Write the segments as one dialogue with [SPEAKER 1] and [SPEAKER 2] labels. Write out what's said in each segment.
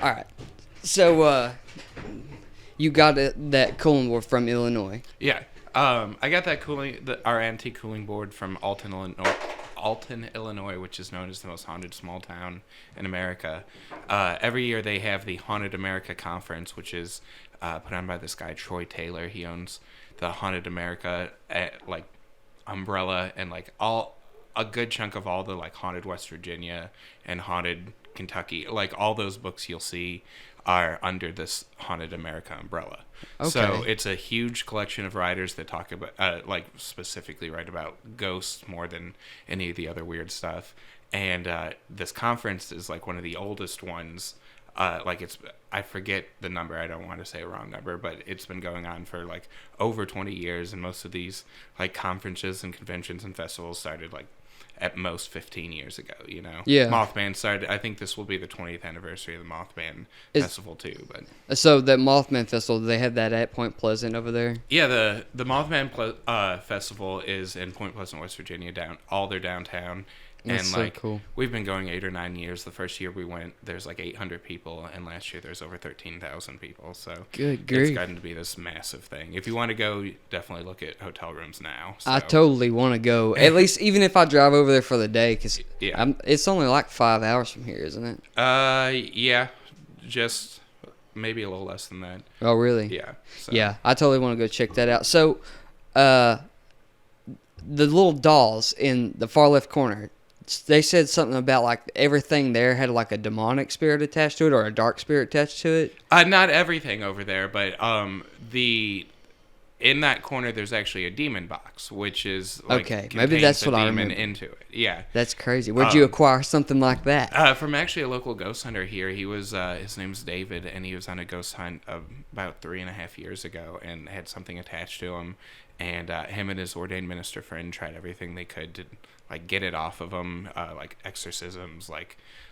[SPEAKER 1] All right. So, you got that cooling board from Illinois.
[SPEAKER 2] Yeah. I got that our antique cooling board from Alton, Illinois, which is known as the most haunted small town in America. Every year they have the Haunted America Conference, which is put on by this guy Troy Taylor. He owns the Haunted America umbrella and a good chunk of all the Haunted West Virginia and Haunted Kentucky. All those books you'll see are under this Haunted America umbrella. Okay. So it's a huge collection of writers that talk about, specifically write about ghosts more than any of the other weird stuff. And this conference is one of the oldest ones. I forget the number. I don't want to say a wrong number, but it's been going on for over 20 years. And most of these conferences and conventions and festivals started at most 15 years ago, Yeah. Mothman started, I think this will be the 20th anniversary of the Mothman Festival too, but.
[SPEAKER 1] So that Mothman Festival, do they have that at Point Pleasant over there?
[SPEAKER 2] Yeah, the Mothman Festival is in Point Pleasant, West Virginia, all their downtown.
[SPEAKER 1] That's so cool.
[SPEAKER 2] We've been going 8 or 9 years. The first year we went, there's 800 people, and last year there's over 13,000 people. So
[SPEAKER 1] good grief.
[SPEAKER 2] It's gotten to be this massive thing. If you want to go, definitely look at hotel rooms now. So.
[SPEAKER 1] I totally want to go. At least even if I drive over there for the day, because it's only 5 hours from here, isn't it?
[SPEAKER 2] Yeah, just maybe a little less than that.
[SPEAKER 1] Oh, really?
[SPEAKER 2] Yeah. So.
[SPEAKER 1] Yeah, I totally want to go check that out. So, the little dolls in the far left corner. They said something about everything there had a demonic spirit attached to it or a dark spirit attached to it.
[SPEAKER 2] Not everything over there, but in that corner there's actually a demon box, which is
[SPEAKER 1] okay. Maybe that's what I remember.
[SPEAKER 2] Into it. Yeah,
[SPEAKER 1] that's crazy. Where'd you acquire something like that?
[SPEAKER 2] From actually a local ghost hunter here. He was his name's David, and he was on a ghost hunt about 3.5 years ago, and had something attached to him. And him and his ordained minister friend tried everything they could to get it off of him, exorcisms,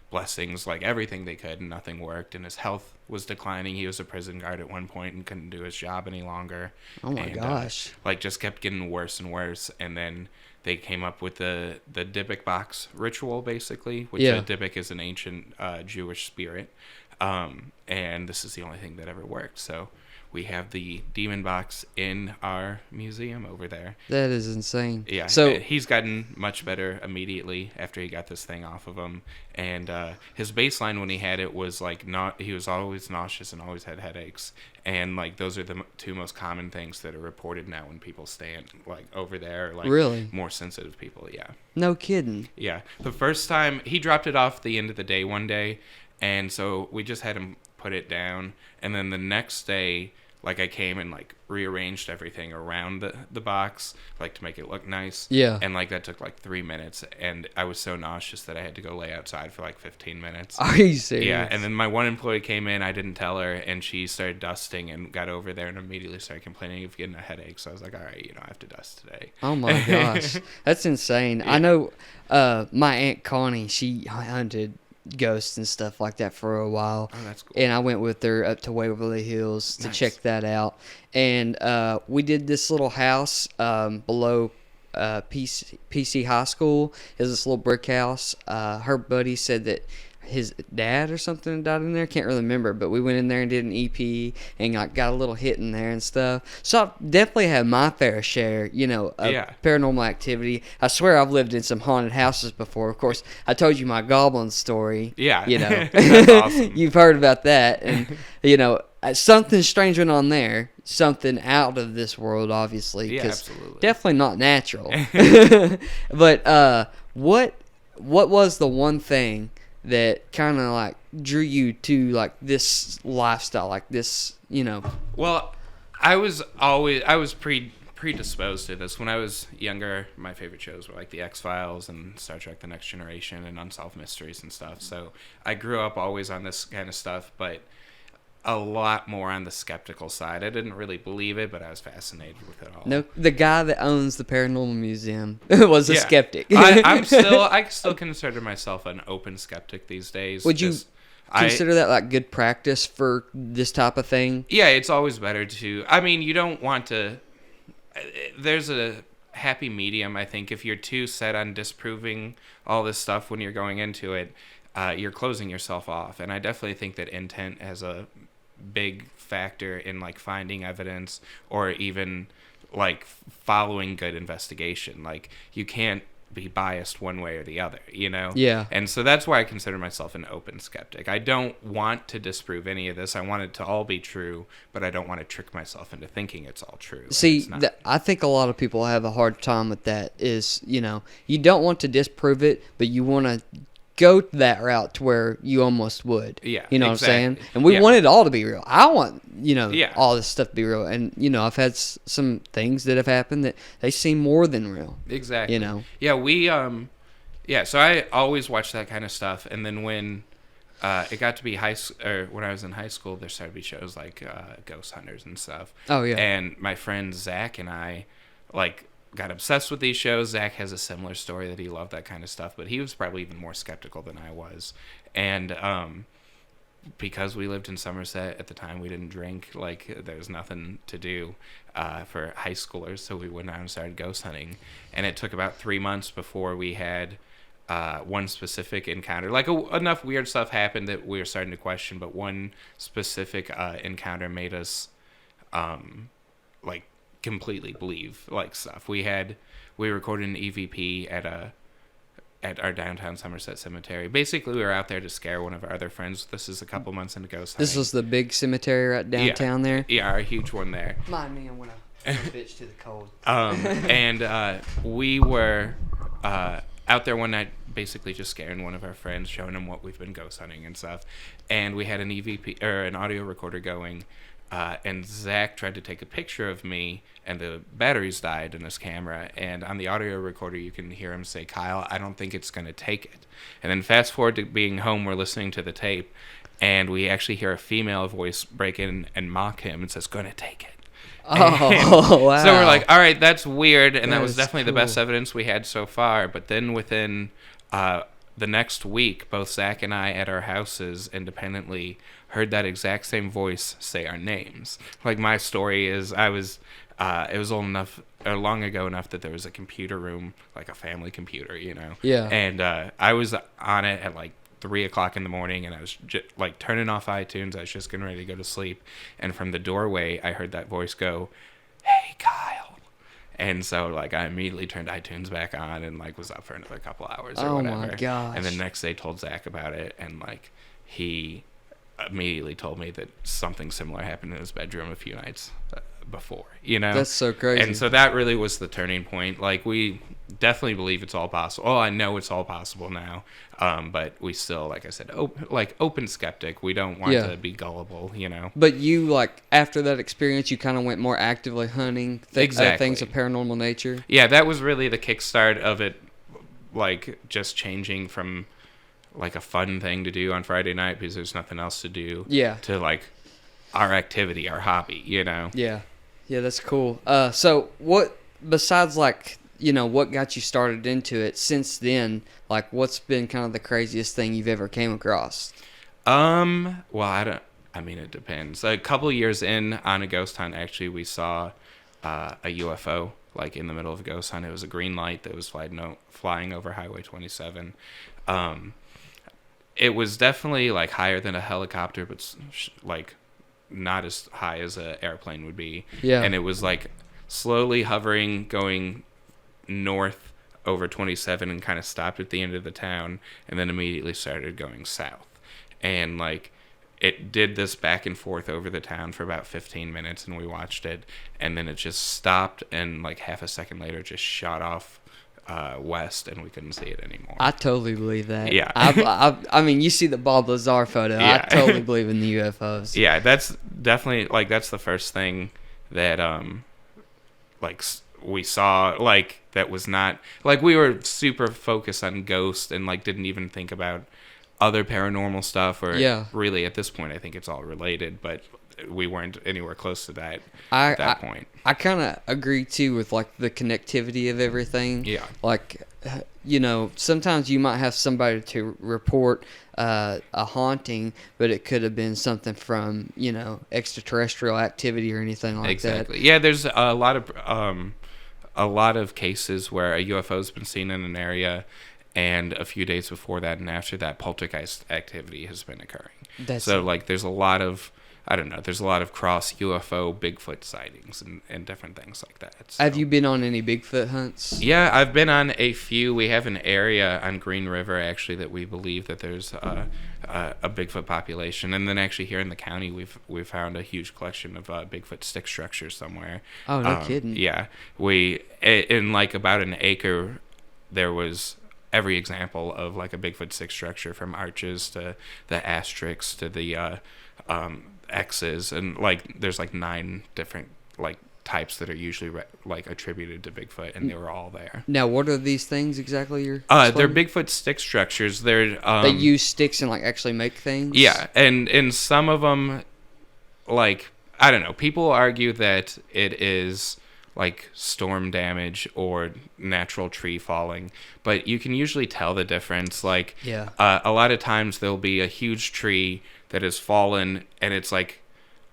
[SPEAKER 2] blessings, everything they could, and nothing worked. And his health was declining. He was a prison guard at one point and couldn't do his job any longer.
[SPEAKER 1] Oh my gosh!
[SPEAKER 2] Just kept getting worse and worse. And then they came up with the Dybbuk box ritual, basically, which Dybbuk is an ancient Jewish spirit, and this is the only thing that ever worked. So. We have the demon box in our museum over there.
[SPEAKER 1] That is insane.
[SPEAKER 2] Yeah, so he's gotten much better immediately after he got this thing off of him. And his baseline when he had it was he was always nauseous and always had headaches. And those are the two most common things that are reported now when people stand over there.
[SPEAKER 1] Really?
[SPEAKER 2] More sensitive people. Yeah.
[SPEAKER 1] No kidding.
[SPEAKER 2] Yeah. The first time he dropped it off the end of the day one day, and so we just had him put it down, and then the next day. I came and rearranged everything around the box to make it look nice.
[SPEAKER 1] Yeah.
[SPEAKER 2] And that took 3 minutes, and I was so nauseous that I had to go lay outside for 15 minutes.
[SPEAKER 1] Are you serious?
[SPEAKER 2] Yeah. And then my one employee came in, I didn't tell her, and she started dusting and got over there and immediately started complaining of getting a headache. So I was like, all right, I have to dust today.
[SPEAKER 1] Oh my gosh. That's insane. Yeah. I know my Aunt Connie, she hunted ghosts and stuff like that for a while.
[SPEAKER 2] Oh, that's cool.
[SPEAKER 1] And I went with her up to Waverly Hills to check that out. And we did this little house below PC High School. It was this little brick house. Her buddy said that his dad or something died in there. Can't really remember, but we went in there and did an EP and got a little hit in there and stuff. So I definitely had my fair share, of paranormal activity. I swear I've lived in some haunted houses before. Of course, I told you my goblin story.
[SPEAKER 2] Yeah.
[SPEAKER 1] That's awesome. You've heard about that. And, something strange went on there. Something out of this world, obviously.
[SPEAKER 2] Yeah, absolutely.
[SPEAKER 1] Definitely not natural. But what was the one thing that kind of drew you to this lifestyle, this,
[SPEAKER 2] Well, I was predisposed to this when I was younger. My favorite shows were the X-Files and Star Trek: The Next Generation and Unsolved Mysteries and stuff. So I grew up always on this kind of stuff, but a lot more on the skeptical side. I didn't really believe it, but I was fascinated with it all.
[SPEAKER 1] No, the guy that owns the Paranormal Museum was a skeptic.
[SPEAKER 2] I still consider myself an open skeptic these days.
[SPEAKER 1] Would you consider that good practice for this type of thing?
[SPEAKER 2] Yeah, it's always better to. I mean, you don't want to. There's a happy medium, I think. If you're too set on disproving all this stuff when you're going into it, you're closing yourself off. And I definitely think that intent has a big factor in like finding evidence or even like following good investigation. Like you can't be biased one way or the other, you know?
[SPEAKER 1] Yeah.
[SPEAKER 2] And so that's why I consider myself an open skeptic. I don't want to disprove any of this. I want it to all be true, but I don't want to trick myself into thinking it's all true.
[SPEAKER 1] See, I think a lot of people have a hard time with that is, you know, you don't want to disprove it, but you want to go that route to where you almost would.
[SPEAKER 2] Yeah,
[SPEAKER 1] you know
[SPEAKER 2] exactly.
[SPEAKER 1] what I'm saying? And we want it all to be real. I want, you know,
[SPEAKER 2] Yeah.
[SPEAKER 1] all this stuff to be real. And, you know, I've had some things that have happened that they seem more than real.
[SPEAKER 2] Exactly.
[SPEAKER 1] You know?
[SPEAKER 2] Yeah, so I always watch that kind of stuff. And then when it got to be when I was in high school, there started to be shows like Ghost Hunters and stuff.
[SPEAKER 1] Oh, yeah.
[SPEAKER 2] And my friend Zach and I, like, got obsessed with these shows. Zach has a similar story that he loved that kind of stuff, but he was probably even more skeptical than I was. And because we lived in Somerset at the time, we didn't drink. Like, there was nothing to do for high schoolers, so we went out and started ghost hunting. And it took about 3 months before we had one specific encounter. Like, enough weird stuff happened that we were starting to question, but one specific encounter made us, like, completely believe like stuff. We recorded an EVP at our downtown Somerset cemetery. Basically, we were out there to scare one of our other friends. This is a couple months into ghost hunting.
[SPEAKER 1] This was the big cemetery right downtown there?
[SPEAKER 2] Yeah, our huge one there.
[SPEAKER 1] Mind me, I'm going to bitch to the cold.
[SPEAKER 2] And we were out there one night basically just scaring one of our friends, showing him what we've been ghost hunting and stuff. And we had an EVP, or an audio recorder going, and Zach tried to take a picture of me, and the batteries died in his camera. And on the audio recorder, you can hear him say, "Kyle, I don't think it's going to take it." And then fast forward to being home, we're listening to the tape, and we actually hear a female voice break in and mock him and says, "Going to take it."
[SPEAKER 1] Oh, wow.
[SPEAKER 2] So we're like, all right, that's weird. And that was
[SPEAKER 1] is
[SPEAKER 2] definitely the best evidence we had so far. But then within the next week, both Zach and I at our houses independently heard that exact same voice say our names. Like, my story is it was old enough, or long ago enough that there was a computer room, like a family computer, you know?
[SPEAKER 1] Yeah.
[SPEAKER 2] And I was on it at like 3 o'clock in the morning, and I was like turning off iTunes. I was just getting ready to go to sleep. And from the doorway, I heard that voice go, "Hey, Kyle." And so, like, I immediately turned iTunes back on and, like, was up for another couple hours or whatever.
[SPEAKER 1] Oh, my gosh.
[SPEAKER 2] And the next day told Zach about it, and, like, he immediately told me that something similar happened in his bedroom a few nights before, you know?
[SPEAKER 1] That's so crazy.
[SPEAKER 2] And so that really was the turning point. Like, we definitely believe it's all possible. Oh, I know it's all possible now. But we still, like I said, open skeptic. We don't want to be gullible, you know?
[SPEAKER 1] But you, like, after that experience, you kind of went more actively hunting things of paranormal nature?
[SPEAKER 2] Yeah, that was really the kickstart of it, like, just changing from, like, a fun thing to do on Friday night because there's nothing else to do.
[SPEAKER 1] Yeah.
[SPEAKER 2] To, like, our activity, our hobby, you know?
[SPEAKER 1] Yeah. Yeah, that's cool. So what, besides, like, you know, what got you started into it since then? Like, what's been kind of the craziest thing you've ever came across?
[SPEAKER 2] Well, it depends. A couple years in on a ghost hunt, actually, we saw a UFO, like, in the middle of a ghost hunt. It was a green light that was flying over Highway 27. It was definitely, like, higher than a helicopter, but, like, not as high as an airplane would be.
[SPEAKER 1] Yeah.
[SPEAKER 2] And it was, like, slowly hovering, going north over 27, and kind of stopped at the end of the town, and then immediately started going south. And, like, it did this back and forth over the town for about 15 minutes, and we watched it, and then it just stopped, and, like, half a second later just shot off west, and we couldn't see it anymore.
[SPEAKER 1] I totally believe that.
[SPEAKER 2] Yeah.
[SPEAKER 1] I mean, you see the Bob Lazar photo.
[SPEAKER 2] Yeah.
[SPEAKER 1] I totally believe in the UFOs.
[SPEAKER 2] Yeah, that's definitely, like, that's the first thing that, like, we saw, like, that was not, like, we were super focused on ghosts and, like, didn't even think about other paranormal stuff, or really at this point I think it's all related, but we weren't anywhere close to that at that point. I
[SPEAKER 1] kind of agree too with, like, the connectivity of everything.
[SPEAKER 2] Yeah.
[SPEAKER 1] Like, you know, sometimes you might have somebody to report a haunting, but it could have been something from, you know, extraterrestrial activity or anything like that.
[SPEAKER 2] Exactly. Yeah, there's a lot of cases where a UFO's been seen in an area, and a few days before that and after that, poltergeist activity has been occurring.
[SPEAKER 1] So
[SPEAKER 2] like there's a lot of, I don't know, there's a lot of cross UFO Bigfoot sightings and different things like that. So.
[SPEAKER 1] Have you been on any Bigfoot hunts?
[SPEAKER 2] Yeah, I've been on a few. We have an area on Green River, actually, that we believe that there's a Bigfoot population. And then actually here in the county, we've found a huge collection of Bigfoot stick structures somewhere.
[SPEAKER 1] Oh, no kidding.
[SPEAKER 2] Yeah. In like about an acre, there was every example of like a Bigfoot stick structure, from arches to the asterisks to the X's, and like there's like 9 different like types that are usually like attributed to Bigfoot, and they were all there.
[SPEAKER 1] Now, what are these things exactly you're
[SPEAKER 2] they're Bigfoot stick structures. They're
[SPEAKER 1] they use sticks and like actually make things?
[SPEAKER 2] Yeah, and in some of them, like, I don't know, people argue that it is like storm damage or natural tree falling, but you can usually tell the difference. Like, a lot of times there'll be a huge tree that has fallen, and it's like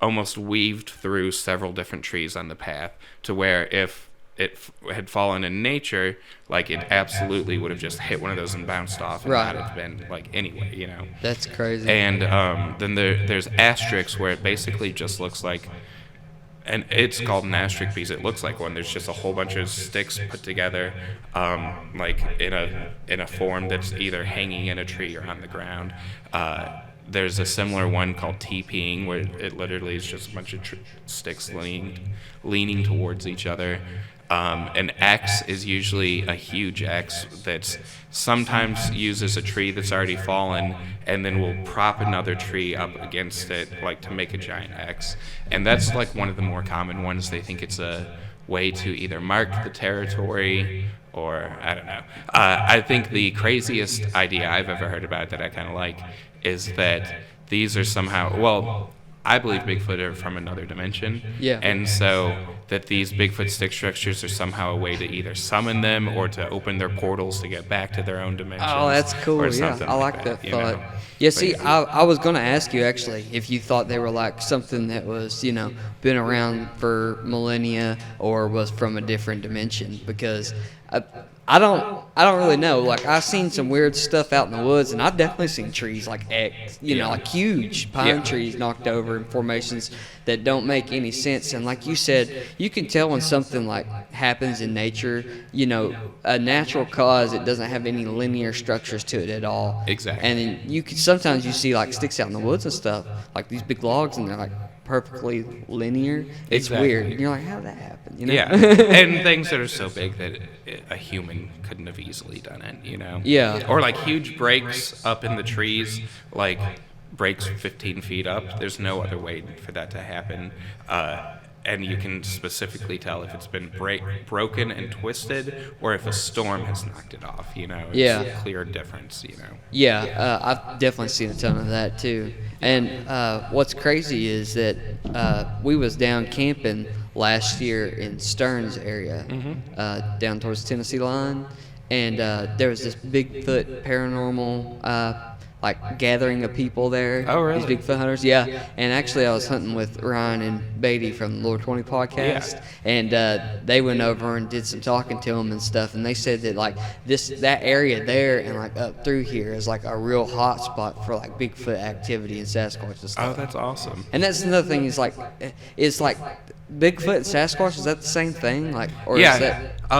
[SPEAKER 2] almost weaved through several different trees on the path, to where if it had fallen in nature, like it absolutely would have just hit one of those and bounced off and not have been like anyway, you know.
[SPEAKER 1] That's crazy.
[SPEAKER 2] And then there's asterisks, where it basically just looks like, and it's called an asterisk because it looks like one. There's just a whole bunch of sticks put together, like in a form that's either hanging in a tree or on the ground. There's a similar one called TPing, where it literally is just a bunch of sticks leaning towards each other. An X is usually a huge X that's sometimes uses a tree that's already fallen, and then will prop another tree up against it, like to make a giant X. And that's like one of the more common ones. They think it's a way to either mark the territory, or I don't know. I think the craziest idea I've ever heard about that I kind of like is that these are somehow, well, I believe Bigfoot are from another dimension.
[SPEAKER 1] Yeah.
[SPEAKER 2] And so that these Bigfoot stick structures are somehow a way to either summon them or to open their portals to get back to their own dimension.
[SPEAKER 1] Oh, that's cool. Yeah, I like that thought. Yeah, see, I was going to ask you, actually, if you thought they were like something that was, you know, been around for millennia or was from a different dimension, because I don't really know. Like, I've seen some weird stuff out in the woods, and I've definitely seen trees like like huge pine trees knocked over in formations that don't make any sense. And like you said, you can tell when something like happens in nature, you know, a natural cause, it doesn't have any linear structures to it at all.
[SPEAKER 2] Exactly.
[SPEAKER 1] And then sometimes you see like sticks out in the woods and stuff, like these big logs, and they're like perfectly linear. It's weird. And you're like, how did that happen? You know?
[SPEAKER 2] Yeah. And things that are so big that a human couldn't have easily done it, you know?
[SPEAKER 1] Yeah.
[SPEAKER 2] Or like huge breaks up in the trees, like breaks 15 feet up. There's no other way for that to happen. And you can specifically tell if it's been broken and twisted, or if a storm has knocked it off, you know? It's a clear difference, you know?
[SPEAKER 1] Yeah, I've definitely seen a ton of that too. And what's crazy is that we was down camping last year in Stearns area, down towards the Tennessee line, and there was this Bigfoot paranormal like gathering of people there.
[SPEAKER 2] Oh, really?
[SPEAKER 1] These Bigfoot hunters, yeah. And actually, I was hunting with Ryan and Beatty from the Lord 20 podcast, and they went over and did some talking to them and stuff, and they said that like that area there and like up through here is like a real hot spot for like Bigfoot activity and Sasquatch and stuff.
[SPEAKER 2] Oh, that's awesome.
[SPEAKER 1] And that's another thing, is like Bigfoot and Sasquatch, is that the same thing? Like, or
[SPEAKER 2] yeah.
[SPEAKER 1] is that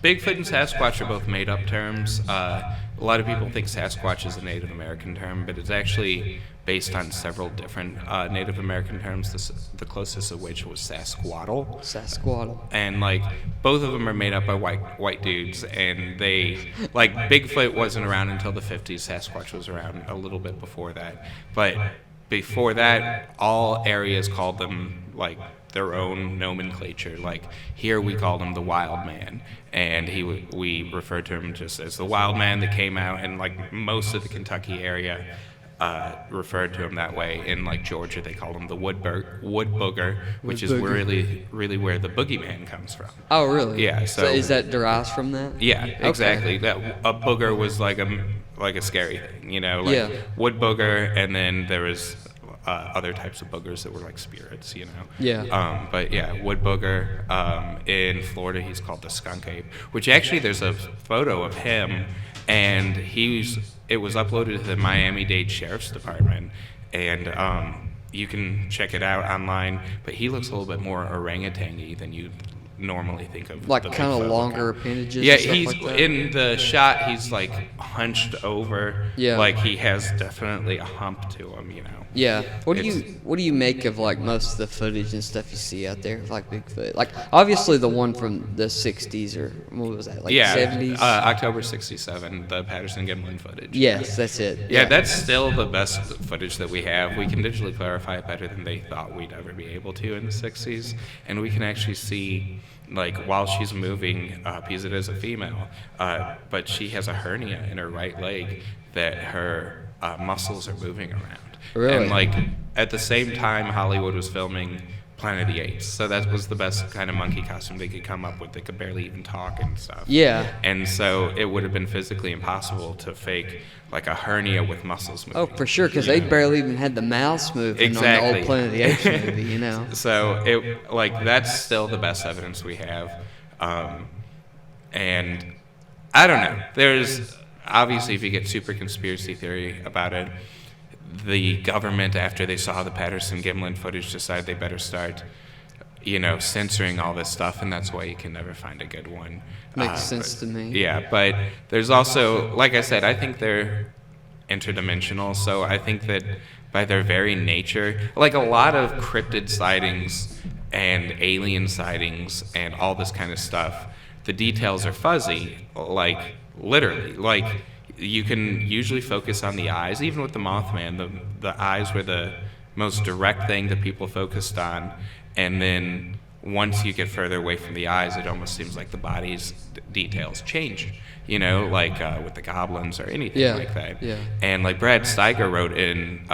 [SPEAKER 2] Bigfoot and Sasquatch are both made-up terms. A lot of people think Sasquatch is a Native American term, but it's actually based on several different Native American terms, the closest of which was Sasquattle.
[SPEAKER 1] Sasquattle.
[SPEAKER 2] And, like, both of them are made up by white dudes, and they, like, Bigfoot wasn't around until the 50s. Sasquatch was around a little bit before that. But before that, all areas called them, like, their own nomenclature. Like, here we called him the Wild Man, and we referred to him just as the Wild Man that came out, and like most of the Kentucky area referred to him that way. In like Georgia, they called him the Wood Booger, which is really where the boogeyman comes from.
[SPEAKER 1] Oh, really?
[SPEAKER 2] Yeah. So
[SPEAKER 1] is that derived from that?
[SPEAKER 2] Yeah, exactly. That a booger was like a scary thing, you know, like wood booger, and then there was other types of boogers that were like spirits, you know.
[SPEAKER 1] Yeah.
[SPEAKER 2] But yeah, wood booger. In Florida, he's called the skunk ape, which actually there's a photo of him and it was uploaded to the Miami-Dade Sheriff's Department, and you can check it out online. But he looks a little bit more orangutan-y than you normally think of.
[SPEAKER 1] Like kind of longer appendages.
[SPEAKER 2] Yeah,
[SPEAKER 1] and stuff
[SPEAKER 2] he's
[SPEAKER 1] like that?
[SPEAKER 2] in the shot. He's like hunched over.
[SPEAKER 1] Yeah.
[SPEAKER 2] Like he has definitely a hump to him.
[SPEAKER 1] Yeah. What do you make of like most of the footage and stuff you see out there of like Bigfoot? Like obviously the one from the 60s or what was that? Like 70s?
[SPEAKER 2] October 67, the Patterson-Gimlin footage.
[SPEAKER 1] Yes, that's it.
[SPEAKER 2] Yeah, that's still the best footage that we have. We can digitally clarify it better than they thought we'd ever be able to in the 60s, and we can actually see, like, while she's moving, because it is a female, but she has a hernia in her right leg that her muscles are moving around.
[SPEAKER 1] Really?
[SPEAKER 2] And, like, at the same time, Hollywood was filming Planet of the Apes, so that was the best kind of monkey costume they could come up with. They could barely even talk and stuff.
[SPEAKER 1] Yeah.
[SPEAKER 2] And so it would have been physically impossible to fake like a hernia with muscles moving.
[SPEAKER 1] Oh, for sure, because they barely even had the mouths moving on the old Planet of the Apes movie,
[SPEAKER 2] So that's still the best evidence we have. And I don't know. There's obviously, if you get super conspiracy theory about it, the government, after they saw the Patterson-Gimlin footage, decided they better start, censoring all this stuff, and that's why you can never find a good one.
[SPEAKER 1] Makes sense to me.
[SPEAKER 2] Yeah, but there's also, like I said, I think they're interdimensional, so I think that by their very nature, like a lot of cryptid sightings and alien sightings and all this kind of stuff, the details are fuzzy, like literally. Like, you can usually focus on the eyes. Even with the Mothman, the eyes were the most direct thing that people focused on. And then once you get further away from the eyes, it almost seems like the body's details change, like with the goblins or anything like that.
[SPEAKER 1] Yeah.
[SPEAKER 2] And like Brad Steiger wrote in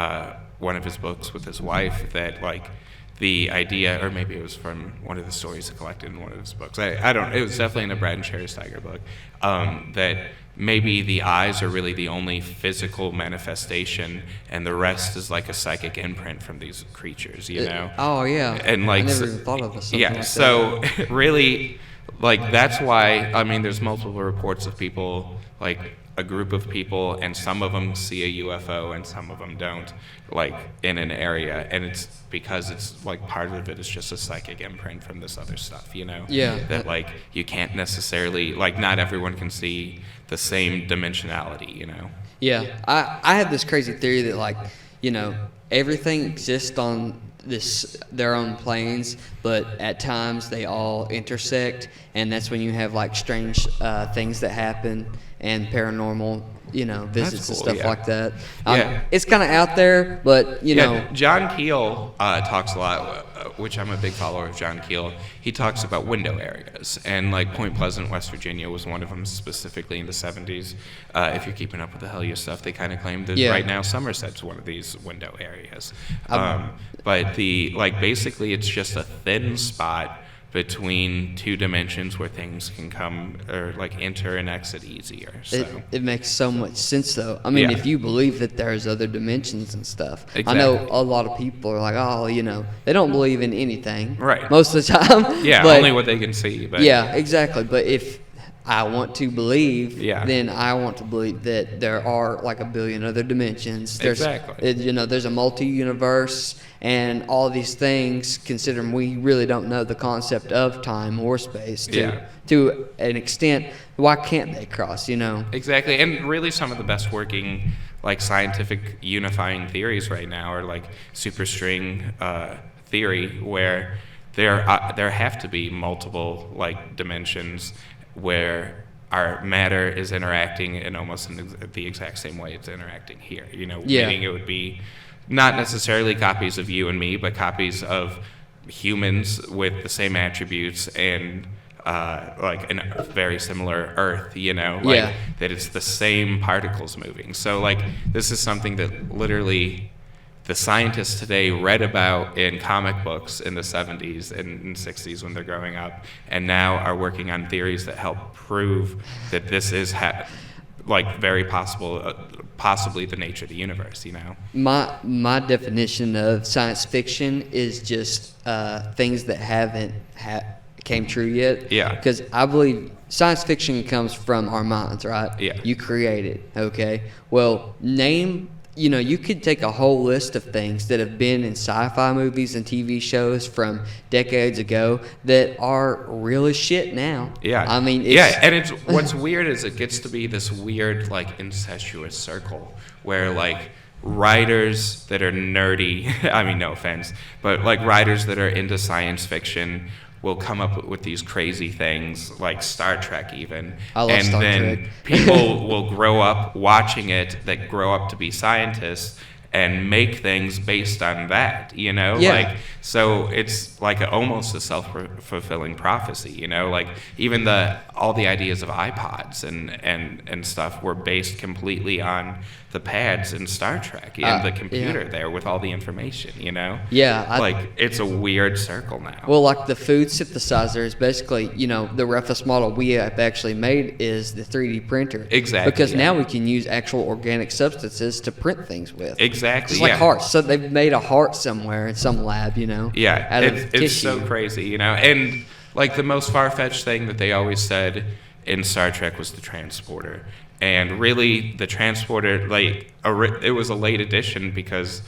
[SPEAKER 2] one of his books with his wife that like the idea, or maybe it was from one of the stories collected in one of his books. I don't. It was definitely in a Brad and Sherry Steiger book. That maybe the eyes are really the only physical manifestation, and the rest is like a psychic imprint from these creatures.
[SPEAKER 1] Oh yeah.
[SPEAKER 2] And like,
[SPEAKER 1] I never even thought of something like that.
[SPEAKER 2] So really, like that's why. I mean, there's multiple reports of people, like a group of people, and some of them see a UFO and some of them don't, like in an area, and it's because it's like part of it is just a psychic imprint from this other stuff,
[SPEAKER 1] Yeah.
[SPEAKER 2] that like you can't necessarily, like not everyone can see the same dimensionality,
[SPEAKER 1] Yeah, I have this crazy theory that like, everything exists on their own planes, but at times they all intersect, and that's when you have like strange things that happen and paranormal, visits and stuff like that. It's kind of out there, but
[SPEAKER 2] John Keel talks a lot, which I'm a big follower of John Keel. He talks about window areas, and like Point Pleasant, West Virginia was one of them, specifically in the 70s. If you're keeping up with the Hellier stuff, they kind of claim that right now Somerset's one of these window areas. But basically it's just a thin spot between two dimensions where things can come or like enter and exit easier. So
[SPEAKER 1] it makes so much sense though. I mean, if you believe that there's other dimensions and stuff.
[SPEAKER 2] Exactly.
[SPEAKER 1] I know a lot of people are like, oh, they don't believe in anything.
[SPEAKER 2] Right.
[SPEAKER 1] Most of the time.
[SPEAKER 2] Yeah,
[SPEAKER 1] but,
[SPEAKER 2] only what they can see. But
[SPEAKER 1] yeah, exactly. But if I want to believe,
[SPEAKER 2] then
[SPEAKER 1] I want to believe that there are like a billion other dimensions.
[SPEAKER 2] Exactly.
[SPEAKER 1] There's a multi-universe and all these things, considering we really don't know the concept of time or space to an extent. Why can't they cross,
[SPEAKER 2] Exactly. And really some of the best working like scientific unifying theories right now are like superstring theory, where there have to be multiple like dimensions where our matter is interacting in almost in the exact same way it's interacting here. Meaning it would be not necessarily copies of you and me, but copies of humans with the same attributes and like a very similar Earth, that it's the same particles moving. So like this is something that literally the scientists today read about in comic books in the 70s and 60s when they're growing up, and now are working on theories that help prove that this is very possibly the nature of the universe.
[SPEAKER 1] My definition of science fiction is just things that came true yet.
[SPEAKER 2] Yeah.
[SPEAKER 1] Because I believe science fiction comes from our minds, right?
[SPEAKER 2] Yeah.
[SPEAKER 1] You create it, okay? Well, you could take a whole list of things that have been in sci-fi movies and TV shows from decades ago that are real as shit now.
[SPEAKER 2] Yeah.
[SPEAKER 1] I mean,
[SPEAKER 2] and it's what's weird is it gets to be this weird, like, incestuous circle where, like, writers that are nerdy, I mean, no offense, but, like, writers that are into science fiction will come up with these crazy things, like Star Trek even.
[SPEAKER 1] I love Star
[SPEAKER 2] then
[SPEAKER 1] Trek.
[SPEAKER 2] people will grow up watching it that grow up to be scientists and make things based on that,
[SPEAKER 1] Yeah.
[SPEAKER 2] Like, so it's like almost a self-fulfilling prophecy, like even all the ideas of iPods and stuff were based completely on the pads in Star Trek and the computer there with all the information,
[SPEAKER 1] Yeah.
[SPEAKER 2] like it's a weird circle now.
[SPEAKER 1] Well, like the food synthesizer is basically, the roughest model we have actually made is the 3D printer.
[SPEAKER 2] Exactly.
[SPEAKER 1] Because now we can use actual organic substances to print things with.
[SPEAKER 2] Exactly.
[SPEAKER 1] It's like hearts. So they've made a heart somewhere in some lab,
[SPEAKER 2] Yeah,
[SPEAKER 1] out of
[SPEAKER 2] it's
[SPEAKER 1] tissue.
[SPEAKER 2] so crazy, And like the most far-fetched thing that they always said in Star Trek was the transporter. And really, the transporter, like, it was a late addition because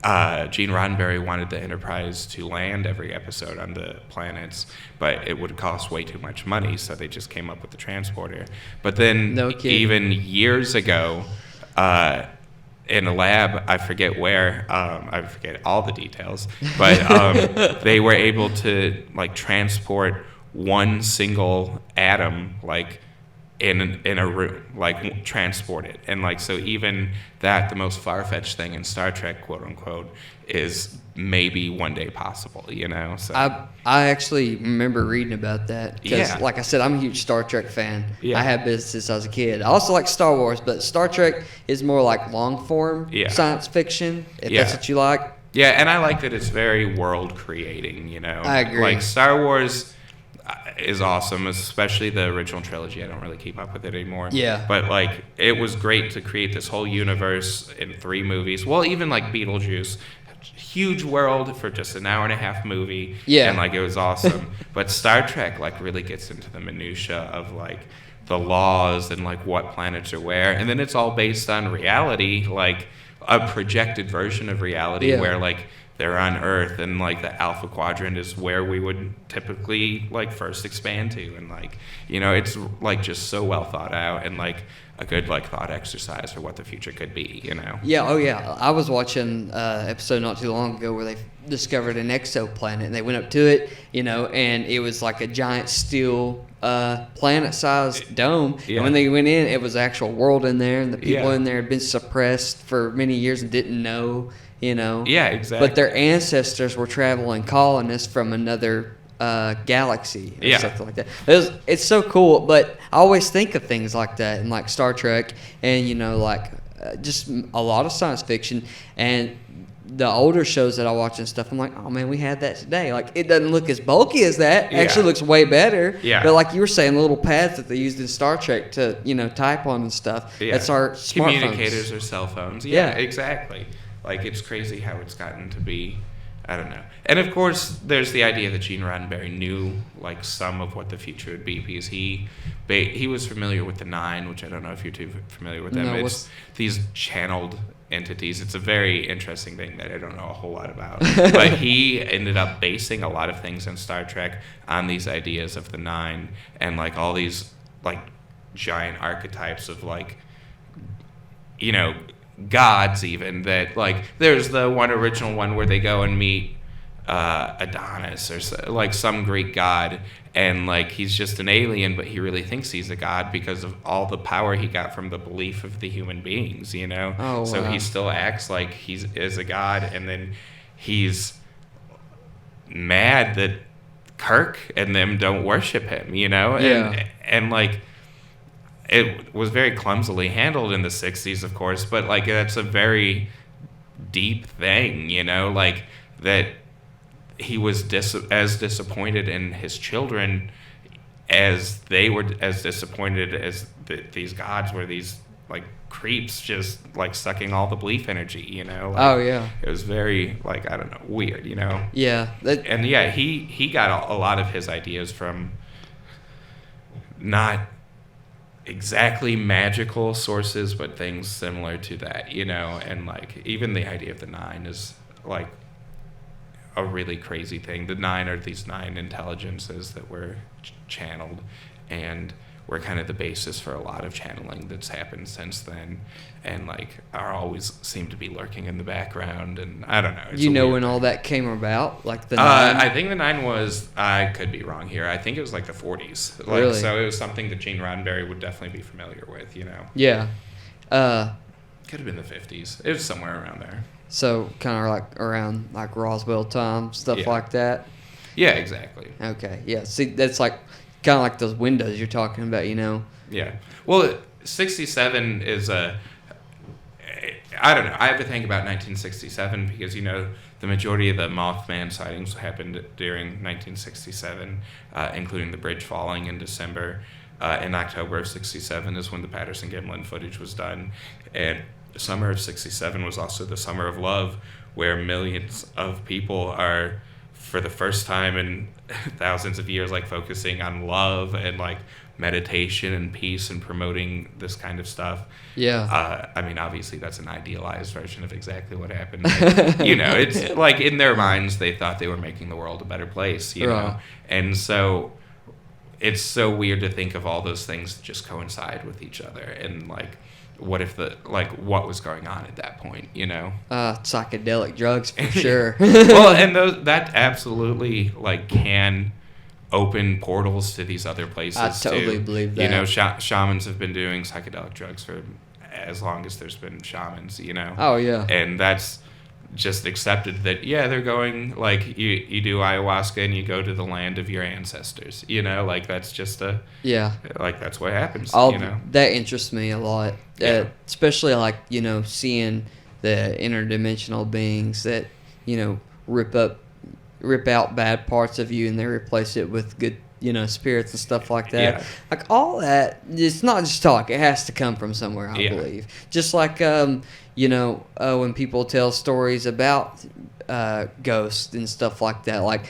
[SPEAKER 2] Gene Roddenberry wanted the Enterprise to land every episode on the planets, but it would cost way too much money, so they just came up with the transporter. But then, even years ago, in a lab, I forget where, I forget all the details, but they were able to, like, transport one single atom, like, in a room, like, transport it. And, like, so even that, the most far-fetched thing in Star Trek, quote unquote, is maybe one day possible, So
[SPEAKER 1] I actually remember reading about that because, like I said, I'm a huge Star Trek fan.
[SPEAKER 2] Yeah.
[SPEAKER 1] I have been since I was a kid. I also like Star Wars, but Star Trek is more like long-form science fiction, if that's what you like.
[SPEAKER 2] Yeah, and I like that it's very world-creating,
[SPEAKER 1] I agree.
[SPEAKER 2] Like, Star Wars is awesome, especially the original trilogy. I don't really keep up with it anymore.
[SPEAKER 1] Yeah.
[SPEAKER 2] But, like, it was great to create this whole universe in 3 movies. Well, even, like, Beetlejuice, huge world for just an hour-and-a-half movie.
[SPEAKER 1] Yeah.
[SPEAKER 2] And, like, it was awesome. But Star Trek, like, really gets into the minutia of, like, the laws and, like, what planets are where. And then it's all based on reality, like, a projected version of reality where, like, they're on Earth, and, like, the Alpha Quadrant is where we would typically, like, first expand to, and, like, it's, like, just so well thought out, and, like, a good, like, thought exercise for what the future could be,
[SPEAKER 1] Yeah, oh yeah. I was watching an episode not too long ago where they discovered an exoplanet, and they went up to it, and it was like a giant steel planet-sized dome.
[SPEAKER 2] Yeah.
[SPEAKER 1] And when they went in, it was an actual world in there, and the people in there had been suppressed for many years and didn't know.
[SPEAKER 2] Yeah, exactly.
[SPEAKER 1] But their ancestors were traveling colonists from another galaxy or something like that. It's so cool, but I always think of things like that in, like, Star Trek and, just a lot of science fiction. And the older shows that I watch and stuff, I'm like, oh, man, we had that today. Like, it doesn't look as bulky as that. It actually looks way better.
[SPEAKER 2] Yeah.
[SPEAKER 1] But like you were saying, the little pads that they used in Star Trek to, type on and stuff, that's our smartphones.
[SPEAKER 2] Communicators or cell phones. Yeah, exactly. Like, it's crazy how it's gotten to be, I don't know. And, of course, there's the idea that Gene Roddenberry knew, like, some of what the future would be because he was familiar with the Nine, which I don't know if you're too familiar with them.
[SPEAKER 1] No,
[SPEAKER 2] it's these channeled entities. It's a very interesting thing that I don't know a whole lot about. But he ended up basing a lot of things in Star Trek on these ideas of the Nine and, like, all these, like, giant archetypes of, like, gods even that, like, there's the one original one where they go and meet Adonis or, like, some Greek god, and, like, he's just an alien, but he really thinks he's a god because of all the power he got from the belief of the human beings,
[SPEAKER 1] Oh,
[SPEAKER 2] so
[SPEAKER 1] wow.
[SPEAKER 2] he still acts like he is a god, and then he's mad that Kirk and them don't worship him, and like, it was very clumsily handled in the 60s, of course, but, like, that's a very deep thing, like, that he was as disappointed in his children as they were as disappointed as these gods were these like creeps just like sucking all the belief energy, you know. Like,
[SPEAKER 1] Oh yeah.
[SPEAKER 2] it was very like, I don't know, weird, you know.
[SPEAKER 1] Yeah.
[SPEAKER 2] And yeah, he got a lot of his ideas from not exactly magical sources, but things similar to that, you know. And like even the idea of the nine is like a really crazy thing. The nine are these nine intelligences that were channeled, and were kind of the basis for a lot of channeling that's happened since then, and like are always seem to be lurking in the background. And I don't know.
[SPEAKER 1] Do you know when all that came about? Like the
[SPEAKER 2] nine?
[SPEAKER 1] nine?
[SPEAKER 2] I think the nine was, I could be wrong here, I think it was like the 40s. Like,
[SPEAKER 1] really?
[SPEAKER 2] So it was something that Gene Roddenberry would definitely be familiar with, you know.
[SPEAKER 1] Yeah.
[SPEAKER 2] Could have been the 50s. It was somewhere around there.
[SPEAKER 1] So kind of like around like Roswell time, stuff like that.
[SPEAKER 2] Yeah, exactly.
[SPEAKER 1] Okay. Yeah. See, that's like kind of like those windows you're talking about, you know.
[SPEAKER 2] Yeah. Well, 67 is a, I don't know. I have to think about 1967 because, you know, the majority of the Mothman sightings happened during 1967, including the bridge falling in December. In October of 67 is when the Patterson-Gimlin footage was done. And the summer of 67 was also the summer of love, where millions of people are, for the first time in thousands of years, like focusing on love and like meditation and peace and promoting this kind of stuff.
[SPEAKER 1] Yeah.
[SPEAKER 2] I mean, obviously that's an idealized version of exactly what happened. But, you know, it's like in their minds, they thought they were making the world a better place, you know? And so it's so weird to think of all those things just coincide with each other. And like, what if what was going on at that point, you know?
[SPEAKER 1] Psychedelic drugs for sure.
[SPEAKER 2] Well, and that absolutely like can open portals to these other places.
[SPEAKER 1] I totally believe that.
[SPEAKER 2] You know, shamans have been doing psychedelic drugs for as long as there's been shamans, you know?
[SPEAKER 1] Oh, yeah.
[SPEAKER 2] And that's just accepted that, yeah, they're going, like, you do ayahuasca and you go to the land of your ancestors, you know? Like, that's just like, that's what happens, you know?
[SPEAKER 1] That interests me a lot, especially, like, you know, seeing the interdimensional beings that, you know, rip out bad parts of you and they replace it with good, you know, spirits and stuff like that. Like all that, it's not just talk. It has to come from somewhere, I believe. Just like, you know, when people tell stories about ghosts and stuff like that. Like,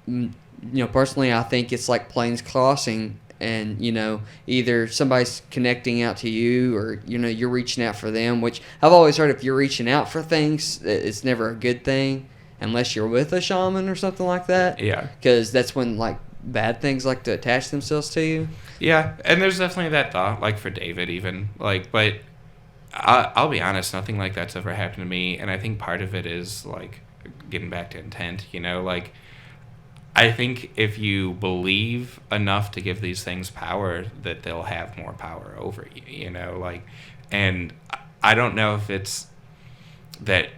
[SPEAKER 1] you know, personally, I think it's like planes crossing. And, you know, either somebody's connecting out to you or, you know, you're reaching out for them, which I've always heard if you're reaching out for things, it's never a good thing unless you're with a shaman or something like that.
[SPEAKER 2] Yeah.
[SPEAKER 1] Because that's when, like, bad things like to attach themselves to you.
[SPEAKER 2] Yeah, and there's definitely that thought, like for David even. Like, but I'll be honest, nothing like that's ever happened to me. And I think part of it is, like, getting back to intent, you know, like, I think if you believe enough to give these things power, that they'll have more power over you, you know, like, and I don't know if it's that,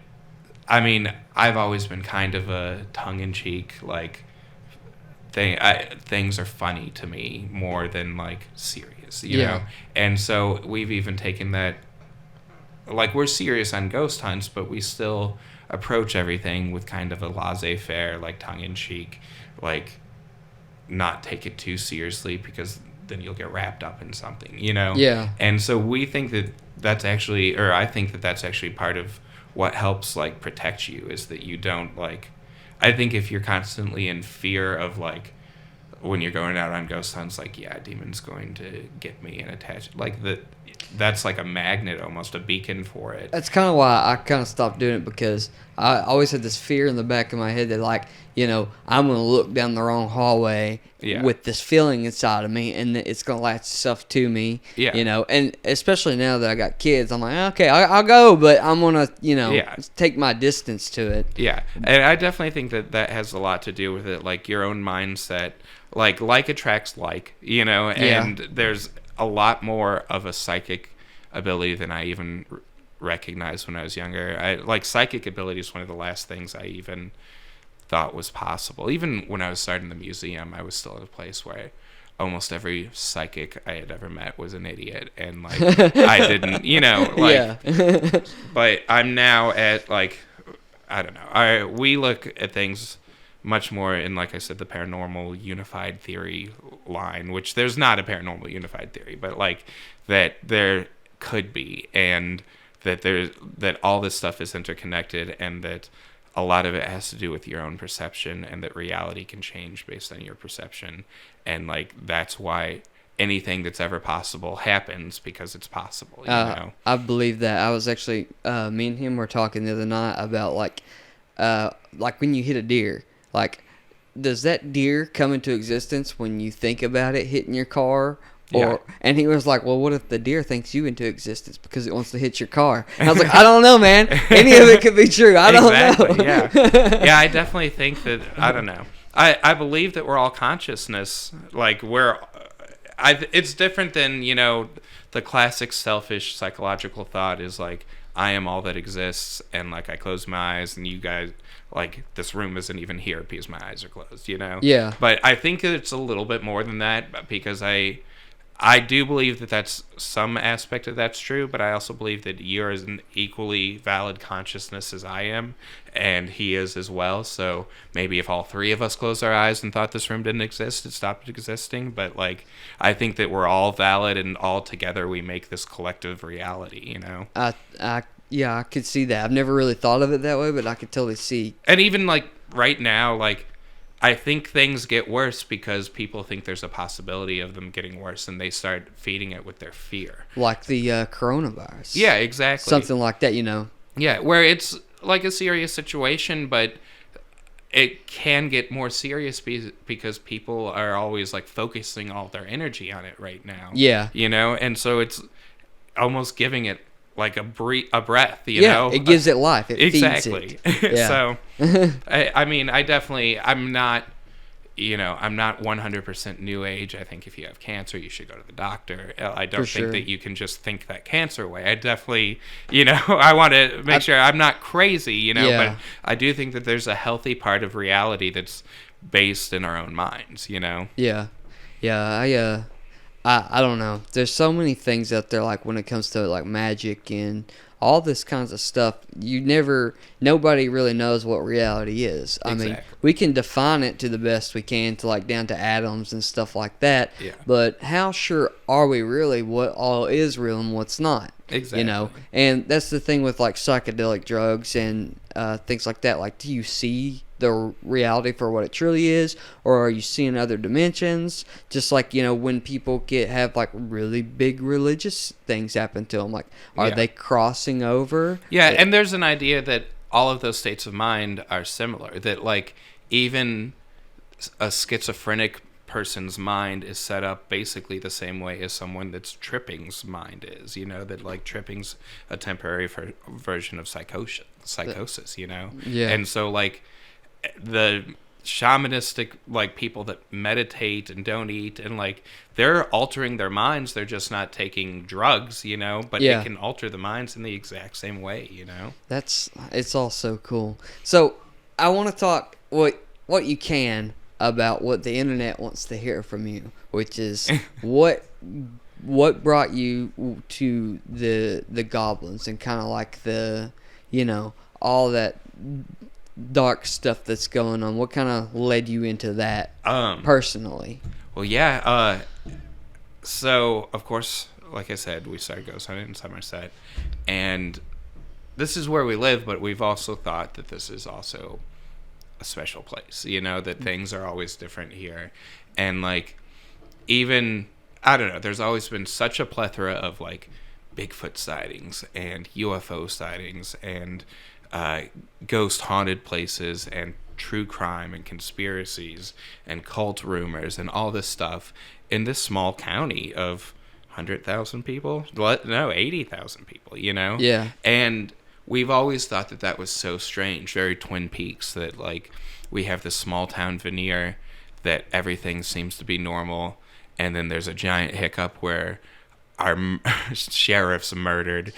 [SPEAKER 2] I mean, I've always been kind of a tongue-in-cheek, like, things are funny to me more than, like, serious, you know, and so we've even taken that, like, we're serious on ghost hunts, but we still approach everything with kind of a laissez-faire, like, tongue-in-cheek, like, not take it too seriously because then you'll get wrapped up in something, you know?
[SPEAKER 1] Yeah.
[SPEAKER 2] And so we think that that's actually, or I think that that's actually part of what helps, like, protect you, is that you don't, like, I think if you're constantly in fear of, like, when you're going out on ghost hunts, like, yeah, a demon's going to get me and attach, like, that's like a magnet, almost a beacon for it.
[SPEAKER 1] That's kind of why I kind of stopped doing it, because I always had this fear in the back of my head that, like, you know, I'm going to look down the wrong hallway with this feeling inside of me, and it's going to latch itself to me, you know, and especially now that I got kids, I'm like, okay, I'll go, but I'm going to, you know, take my distance to it.
[SPEAKER 2] Yeah, and I definitely think that has a lot to do with it, like, your own mindset, like attracts like, you know, and there's a lot more of a psychic ability than I even recognized when I was younger. Like, psychic ability is one of the last things I even thought was possible. Even when I was starting the museum, I was still at a place where almost every psychic I had ever met was an idiot, and, like, I didn't, you know, like, but I'm now at, like, I don't know. We look at things much more in, like I said, the paranormal unified theory line, which there's not a paranormal unified theory, but, like, that there could be, and that all this stuff is interconnected, and that a lot of it has to do with your own perception, and that reality can change based on your perception, and like that's why anything that's ever possible happens, because it's possible, you know?
[SPEAKER 1] I believe that. I was actually me and him were talking the other night about like when you hit a deer, like does that deer come into existence when you think about it hitting your car? And he was like, well, what if the deer thinks you into existence because it wants to hit your car? And I was like, I don't know, man. Any of it could be true. I don't know.
[SPEAKER 2] Yeah, I definitely think that, I don't know. I believe that we're all consciousness. Like, it's different than, you know, the classic selfish psychological thought is like, I am all that exists, and like I close my eyes and you guys, like, this room isn't even here because my eyes are closed, you know?
[SPEAKER 1] Yeah.
[SPEAKER 2] But I think it's a little bit more than that, because I do believe that that's some aspect of that's true, but I also believe that you're as an equally valid consciousness as I am, and he is as well. So maybe if all three of us closed our eyes and thought this room didn't exist, it stopped existing. But like, I think that we're all valid, and all together we make this collective reality, you know?
[SPEAKER 1] Yeah, I could see that. I've never really thought of it that way, but I could totally see.
[SPEAKER 2] And even like right now, like, I think things get worse because people think there's a possibility of them getting worse, and they start feeding it with their fear.
[SPEAKER 1] Like the coronavirus.
[SPEAKER 2] Yeah, exactly.
[SPEAKER 1] Something like that, you know.
[SPEAKER 2] Yeah, where it's like a serious situation, but it can get more serious because people are always like focusing all their energy on it right now.
[SPEAKER 1] Yeah.
[SPEAKER 2] You know, and so it's almost giving it like a breath, you know?
[SPEAKER 1] It gives it life. It
[SPEAKER 2] exactly.
[SPEAKER 1] feeds it. Yeah.
[SPEAKER 2] So, I mean, I'm not 100% new age. I think if you have cancer, you should go to the doctor. I don't think that you can just think that cancer away. I definitely, you know, I want to make sure I'm not crazy, you know, but I do think that there's a healthy part of reality that's based in our own minds, you know?
[SPEAKER 1] Yeah. Yeah, I don't know. There's so many things out there, like when it comes to like magic and all this kinds of stuff. Nobody really knows what reality is. I mean, we can define it to the best we can, to like down to atoms and stuff like that.
[SPEAKER 2] Yeah.
[SPEAKER 1] But how sure are we really what all is real and what's not?
[SPEAKER 2] Exactly.
[SPEAKER 1] You know, and that's the thing with like psychedelic drugs and things like that. Like, do you see the reality for what it truly is, or are you seeing other dimensions? Just like, you know, when people have like really big religious things happen to them, like, are they crossing over?
[SPEAKER 2] Yeah, and there's an idea that all of those states of mind are similar, that like even a schizophrenic person's mind is set up basically the same way as someone that's tripping's mind is, you know, that like tripping's a temporary version of psychosis, you know?
[SPEAKER 1] Yeah.
[SPEAKER 2] And so like the shamanistic like people that meditate and don't eat, and like they're altering their minds, they're just not taking drugs, you know, but they can alter the minds in the exact same way, you know. It's
[SPEAKER 1] all so cool. So I want to talk what you can about what the internet wants to hear from you, which is what brought you to the goblins and kind of like the, you know, all that dark stuff that's going on. What kind of led you into that personally?
[SPEAKER 2] Well, yeah. So, of course, like I said, we started ghost hunting in Somerset, and this is where we live, but we've also thought that this is also a special place, you know, that things are always different here. And, like, even, I don't know, there's always been such a plethora of, like, Bigfoot sightings and UFO sightings and ghost haunted places and true crime and conspiracies and cult rumors and all this stuff in this small county of 100,000 people. No, 80,000 people, you know?
[SPEAKER 1] Yeah.
[SPEAKER 2] And we've always thought that that was so strange, very Twin Peaks, that like we have this small town veneer that everything seems to be normal, and then there's a giant hiccup where our sheriff's murdered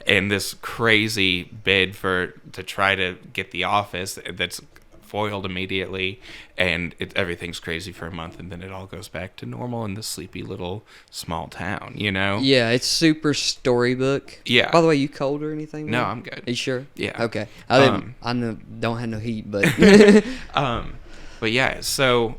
[SPEAKER 2] in this crazy bid to try to get the office that's foiled immediately, and everything's crazy for a month, and then it all goes back to normal in this sleepy little small town, you know?
[SPEAKER 1] Yeah, it's super storybook.
[SPEAKER 2] Yeah.
[SPEAKER 1] By the way, you cold or anything?
[SPEAKER 2] No, I'm good.
[SPEAKER 1] Are you sure?
[SPEAKER 2] Yeah.
[SPEAKER 1] Okay. I don't have no heat, but
[SPEAKER 2] but yeah, so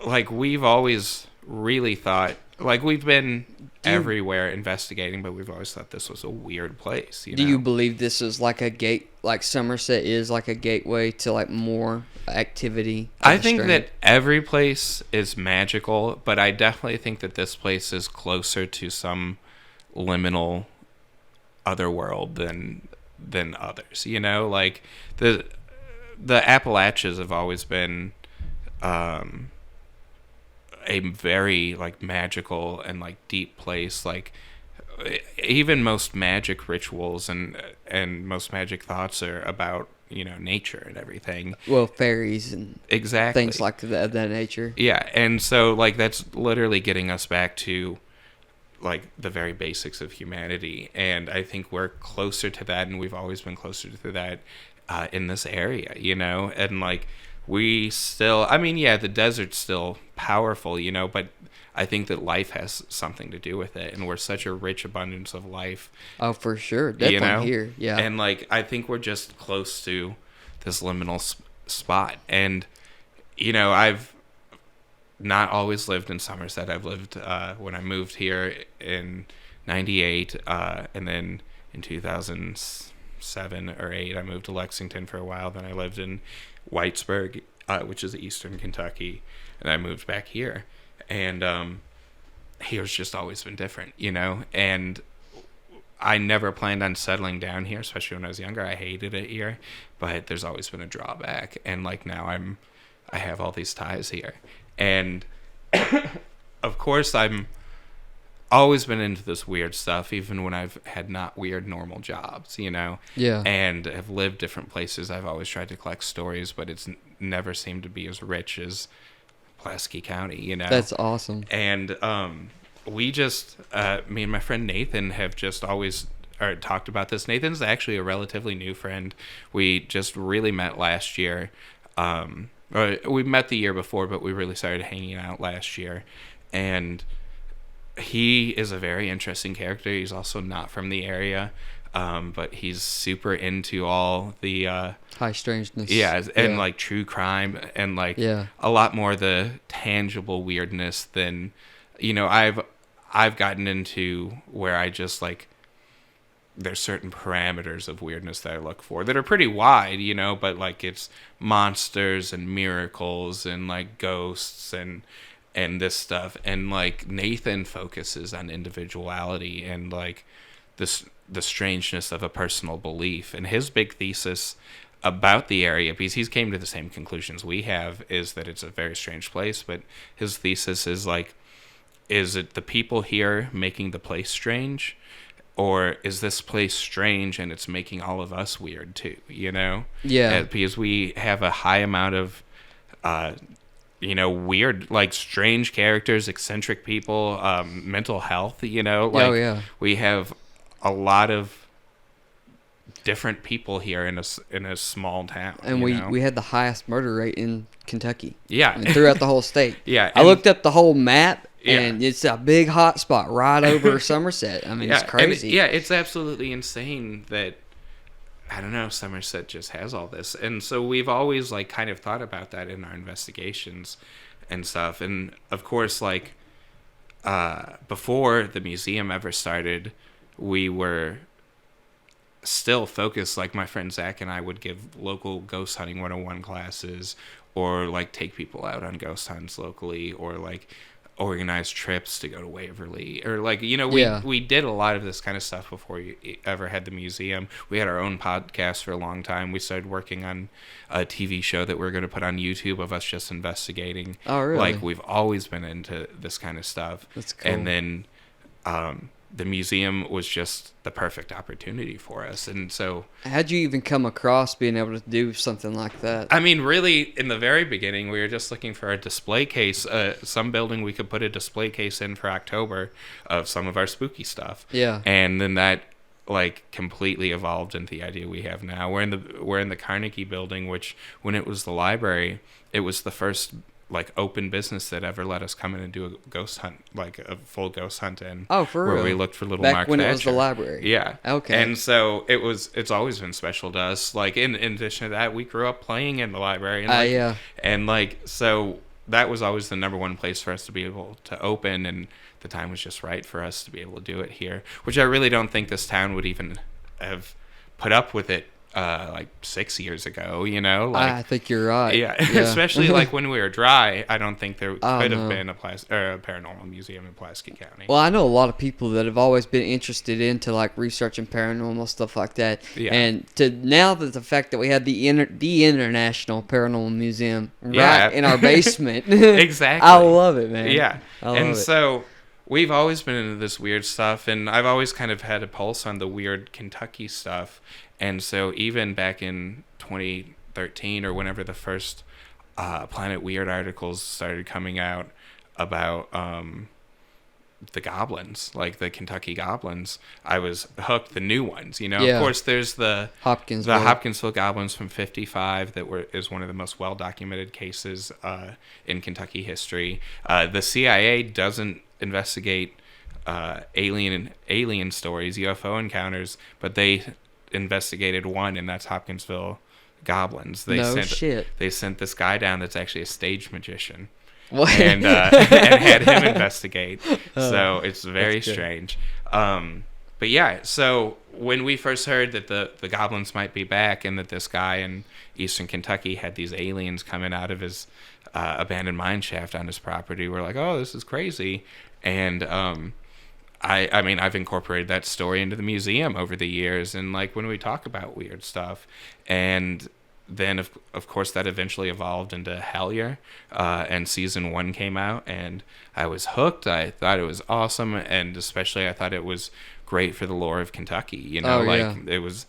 [SPEAKER 2] like we've always really thought Like, we've been everywhere investigating, but we've always thought this was a weird place.
[SPEAKER 1] Do you believe this is like a gate, like Somerset is like a gateway to like more activity?
[SPEAKER 2] I think that every place is magical, but I definitely think that this place is closer to some liminal other world than others. You know, like the Appalachians have always been a very like magical and like deep place. Like even most magic rituals and most magic thoughts are about, you know, nature and everything.
[SPEAKER 1] Well, fairies and
[SPEAKER 2] exactly
[SPEAKER 1] things like that nature.
[SPEAKER 2] Yeah, and so like that's literally getting us back to like the very basics of humanity, and I think we're closer to that, and we've always been closer to that in this area, you know. And like we still, I mean, yeah, the desert's still powerful, you know, but I think that life has something to do with it, and we're such a rich abundance of life.
[SPEAKER 1] Oh, for sure, definitely, you know? Here, yeah.
[SPEAKER 2] And like I think we're just close to this liminal spot, and you know, I've not always lived in Somerset. I've lived when I moved here in '98, and then in 2007 or 8, I moved to Lexington for a while. Then I lived in Whitesburg, which is eastern Kentucky, and I moved back here. And here's just always been different, you know. And I never planned on settling down here, especially when I was younger. I hated it here, but there's always been a drawback. And like now I have all these ties here. And of course I'm always been into this weird stuff, even when I've had not weird normal jobs, you know.
[SPEAKER 1] Yeah.
[SPEAKER 2] And have lived different places. I've always tried to collect stories, but it's never seemed to be as rich as Pulaski County, you know.
[SPEAKER 1] That's awesome.
[SPEAKER 2] And we just me and my friend Nathan have just always talked about this. Nathan's actually a relatively new friend. We just really met last year. We met the year before, but we really started hanging out last year. And he is a very interesting character. He's also not from the area, but he's super into all the
[SPEAKER 1] high strangeness.
[SPEAKER 2] Yeah, and like true crime and like a lot more the tangible weirdness than, you know, I've gotten into where I just like there's certain parameters of weirdness that I look for that are pretty wide, you know, but like it's monsters and miracles and like ghosts and this stuff. And like Nathan focuses on individuality and like the strangeness of a personal belief. And his big thesis about the area, because he's came to the same conclusions we have, is that it's a very strange place. But his thesis is like, is it the people here making the place strange? Or is this place strange and it's making all of us weird too, you know?
[SPEAKER 1] Yeah.
[SPEAKER 2] Because we have a high amount of, you know, weird, like strange characters, eccentric people, mental health, you know? Like, we have a lot of different people here in a small town.
[SPEAKER 1] And we had the highest murder rate in Kentucky.
[SPEAKER 2] Yeah.
[SPEAKER 1] And throughout the whole state.
[SPEAKER 2] Yeah.
[SPEAKER 1] I looked up the whole map. Yeah. And it's a big hot spot right over Somerset. I mean, it's crazy.
[SPEAKER 2] It's absolutely insane that, I don't know, Somerset just has all this. And so we've always, like, kind of thought about that in our investigations and stuff. And, of course, like, before the museum ever started, we were still focused. Like, my friend Zach and I would give local ghost hunting 101 classes or, like, take people out on ghost hunts locally or, like, organize trips to go to Waverly or like, you know, we did a lot of this kind of stuff before you ever had the museum. We had our own podcast for a long time. We started working on a TV show that we're going to put on YouTube of us just investigating.
[SPEAKER 1] Oh, really?
[SPEAKER 2] Like, we've always been into this kind of stuff.
[SPEAKER 1] That's cool.
[SPEAKER 2] And then the museum was just the perfect opportunity for us. And so,
[SPEAKER 1] how'd you even come across being able to do something like that?
[SPEAKER 2] I mean, really, in the very beginning, we were just looking for a display case, some building we could put a display case in for October of some of our spooky stuff.
[SPEAKER 1] Yeah.
[SPEAKER 2] And then that like completely evolved into the idea we have now. We're in the Carnegie building, which when it was the library, it was the first like open business that ever let us come in and do a ghost hunt, like a full ghost hunt in.
[SPEAKER 1] Oh, for real?
[SPEAKER 2] Where we looked for little
[SPEAKER 1] Back
[SPEAKER 2] Mark
[SPEAKER 1] when
[SPEAKER 2] Thatcher.
[SPEAKER 1] It was the library.
[SPEAKER 2] Yeah.
[SPEAKER 1] Okay.
[SPEAKER 2] And so it's always been special to us. Like in addition to that, we grew up playing in the library. And And like, so that was always the number one place for us to be able to open. And the time was just right for us to be able to do it here, which I really don't think this town would even have put up with it like 6 years ago, like,
[SPEAKER 1] I think you're right.
[SPEAKER 2] yeah. Especially like when we were dry, I don't think there could have
[SPEAKER 1] no.
[SPEAKER 2] been a paranormal museum in Pulaski County.
[SPEAKER 1] Well, I know a lot of people that have always been interested into like researching paranormal stuff like that, and now that the fact that we have the International Paranormal Museum right in our basement,
[SPEAKER 2] exactly,
[SPEAKER 1] I love it, man.
[SPEAKER 2] Yeah, and so we've always been into this weird stuff, and I've always kind of had a pulse on the weird Kentucky stuff. And so even back in 2013 or whenever the first Planet Weird articles started coming out about the goblins, like the Kentucky goblins, I was hooked. The new ones, Of course, there's the Hopkinsville goblins from '55 is one of the most well documented cases in Kentucky history. The CIA doesn't investigate alien stories, UFO encounters, but they investigated one, and that's Hopkinsville goblins. They sent this guy down that's actually a stage magician. What? And had him investigate. So it's very strange. But yeah, so when we first heard that the goblins might be back, and that this guy in eastern Kentucky had these aliens coming out of his abandoned mine shaft on his property, we're like, oh, this is crazy. And I mean, I've incorporated that story into the museum over the years, and like when we talk about weird stuff, and then of course that eventually evolved into Hellier, and season 1 came out, and I was hooked. I thought it was awesome, and especially I thought it was great for the lore of Kentucky. It was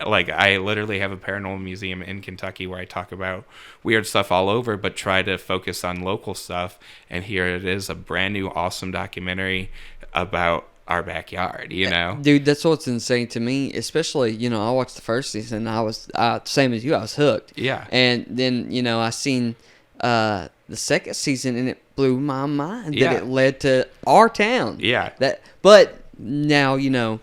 [SPEAKER 2] like I literally have a paranormal museum in Kentucky where I talk about weird stuff all over, but try to focus on local stuff. And here it is, a brand new awesome documentary about our backyard,
[SPEAKER 1] Dude, that's what's insane to me, especially, I watched the first season, and I was, same as you, I was hooked.
[SPEAKER 2] Yeah.
[SPEAKER 1] And then, I seen the second season, and it blew my mind that it led to our town.
[SPEAKER 2] Yeah.
[SPEAKER 1] But now,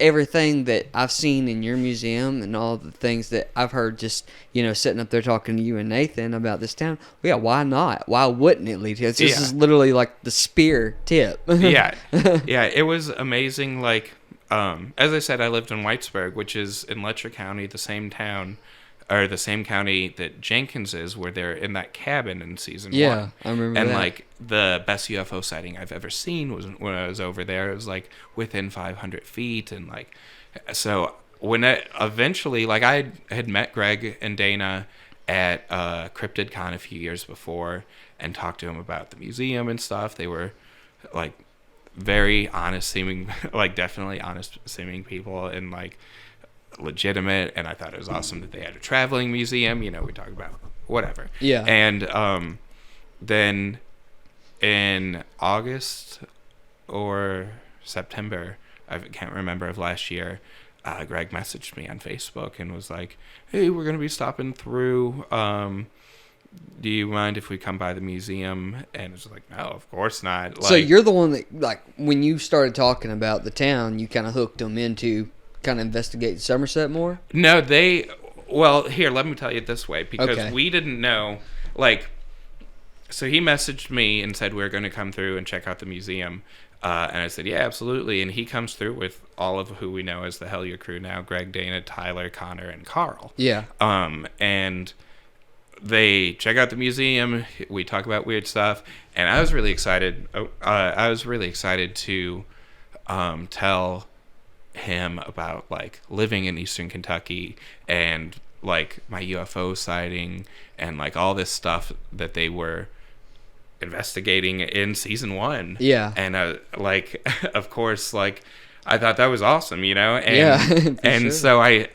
[SPEAKER 1] everything that I've seen in your museum and all the things that I've heard just, sitting up there talking to you and Nathan about this town, why not? Why wouldn't it lead to it? This is literally like the spear tip.
[SPEAKER 2] Yeah, it was amazing. Like, as I said, I lived in Whitesburg, which is in Letcher County, the same town, or the same county that Jenkins is, where they're in that cabin in season 1.
[SPEAKER 1] Yeah, I remember
[SPEAKER 2] and
[SPEAKER 1] that.
[SPEAKER 2] Like the best UFO sighting I've ever seen was when I was over there. It was like within 500 feet, and like, so when eventually, like, I had met Greg and Dana at CryptidCon a few years before and talked to them about the museum and stuff. They were like very honest seeming, like definitely honest seeming people, and like legitimate, and I thought it was awesome that they had a traveling museum. We talk about whatever.
[SPEAKER 1] Yeah.
[SPEAKER 2] And then in August or September, I can't remember, of last year, Greg messaged me on Facebook and was like, hey, we're going to be stopping through. Do you mind if we come by the museum? And it's like, no, of course not. Like,
[SPEAKER 1] so you're the one that, like, when you started talking about the town, you kind of hooked them into kind of investigate Somerset more?
[SPEAKER 2] No, well, here, let me tell you it this way, because we didn't know, like, so he messaged me and said we were going to come through and check out the museum, and I said, yeah, absolutely, and he comes through with all of who we know as the Hellier crew now, Greg, Dana, Tyler, Connor, and Carl.
[SPEAKER 1] Yeah.
[SPEAKER 2] And they check out the museum, we talk about weird stuff, and I was really excited. I was really excited to tell him about like living in eastern Kentucky and like my UFO sighting and like all this stuff that they were investigating in season 1.
[SPEAKER 1] Yeah.
[SPEAKER 2] And like, of course, like I thought that was awesome, and
[SPEAKER 1] yeah, sure.
[SPEAKER 2] So I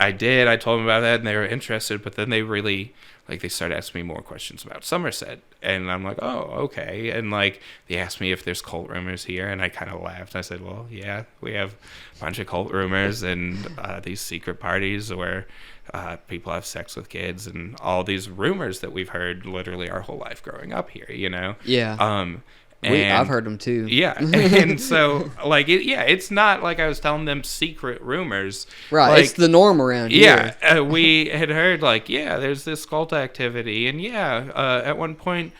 [SPEAKER 2] told them about that, and they were interested, but then they really, like, they started asking me more questions about Somerset, and I'm like, oh, okay. And like, they asked me if there's cult rumors here, and I kind of laughed. I said, well, yeah, we have a bunch of cult rumors and these secret parties where people have sex with kids and all these rumors that we've heard literally our whole life growing up here,
[SPEAKER 1] Yeah.
[SPEAKER 2] And,
[SPEAKER 1] I've heard them too.
[SPEAKER 2] Yeah. And so, like, it's not like I was telling them secret rumors.
[SPEAKER 1] Right.
[SPEAKER 2] Like,
[SPEAKER 1] it's the norm around here.
[SPEAKER 2] Yeah. We had heard, like, there's this cult activity. And, at one point,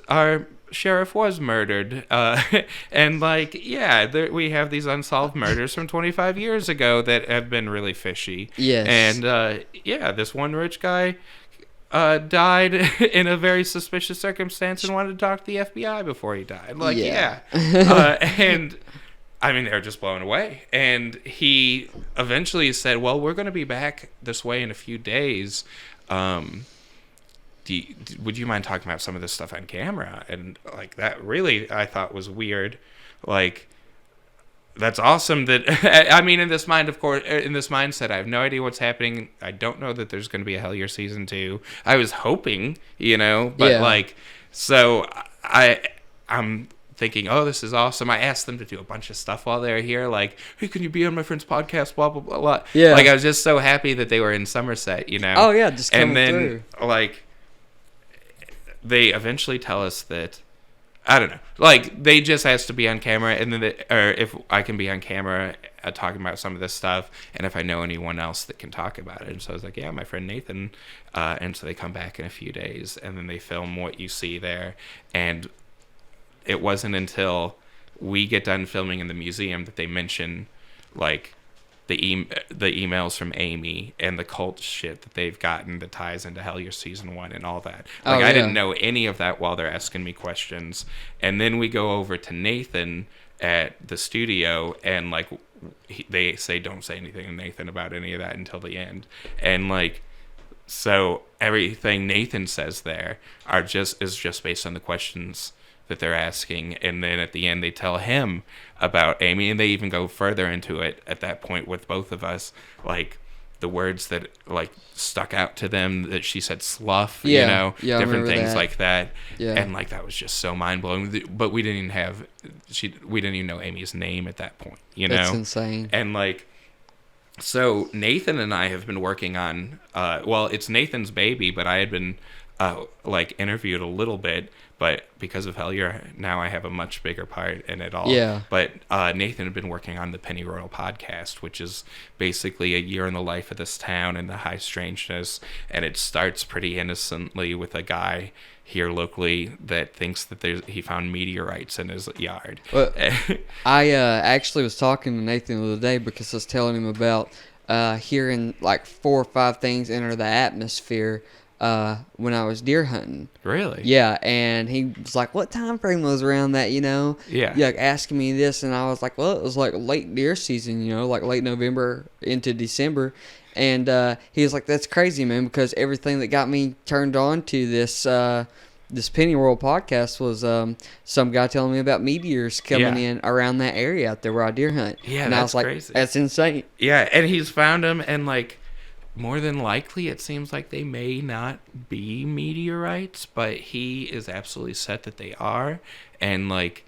[SPEAKER 2] our sheriff was murdered. And like, yeah, we have these unsolved murders from 25 years ago that have been really fishy.
[SPEAKER 1] Yes.
[SPEAKER 2] And yeah, this one rich guy died in a very suspicious circumstance and wanted to talk to the FBI before he died. Like, yeah. And I mean, they're just blown away. And he eventually said, well, we're going to be back this way in a few days. Would you mind talking about some of this stuff on camera? And like, that really I thought was weird. Like, that's awesome that I mean, in this mindset, I have no idea what's happening. I don't know that there's going to be a Hellier season 2. I was hoping, but like, so I'm thinking, oh, this is awesome. I asked them to do a bunch of stuff while they were here, like, hey, can you be on my friend's podcast, blah blah blah blah.
[SPEAKER 1] Yeah,
[SPEAKER 2] like, I was just so happy that they were in Somerset,
[SPEAKER 1] Oh yeah, just coming
[SPEAKER 2] and then
[SPEAKER 1] through.
[SPEAKER 2] Like, they eventually tell us that, I don't know, like, they just asked to be on camera, and then or if I can be on camera talking about some of this stuff, and if I know anyone else that can talk about it. And so I was like, yeah, my friend Nathan. And so they come back in a few days, and then they film what you see there. And it wasn't until we get done filming in the museum that they mention, like, the emails from Amy and the cult shit that they've gotten that ties into Hellier season 1 and all that. Like, I didn't know any of that while they're asking me questions. And then we go over to Nathan at the studio, and like, they say don't say anything to Nathan about any of that until the end. And like, so everything Nathan says there is just based on the questions that they're asking. And then at the end they tell him about Amy, and they even go further into it at that point with both of us, like the words that like stuck out to them, that she said slough, different things like that. And like, that was just so mind-blowing. But we didn't even know Amy's name at that point,
[SPEAKER 1] That's insane.
[SPEAKER 2] And like, so Nathan and I have been working on well, it's Nathan's baby, but I had been like interviewed a little bit, but because of Hellier, now I have a much bigger part in it all.
[SPEAKER 1] Yeah.
[SPEAKER 2] But Nathan had been working on the Pennyroyal podcast, which is basically a year in the life of this town and the high strangeness. And it starts pretty innocently with a guy here locally that thinks that he found meteorites in his yard.
[SPEAKER 1] Well, I actually was talking to Nathan the other day because I was telling him about hearing like 4 or 5 things enter the atmosphere when I was deer hunting.
[SPEAKER 2] Really?
[SPEAKER 1] Yeah, and he was like, what time frame was around that,
[SPEAKER 2] Yeah.
[SPEAKER 1] Like, asking me this, and I was like, well, it was like late deer season, like late November into December. And he was like, that's crazy, man, because everything that got me turned on to this Pennyroyal podcast was some guy telling me about meteors coming in around that area out there where I deer hunt.
[SPEAKER 2] Yeah,
[SPEAKER 1] and I was like,
[SPEAKER 2] crazy.
[SPEAKER 1] That's insane.
[SPEAKER 2] Yeah, and he's found them, and like, more than likely, it seems like they may not be meteorites, but he is absolutely set that they are, and like,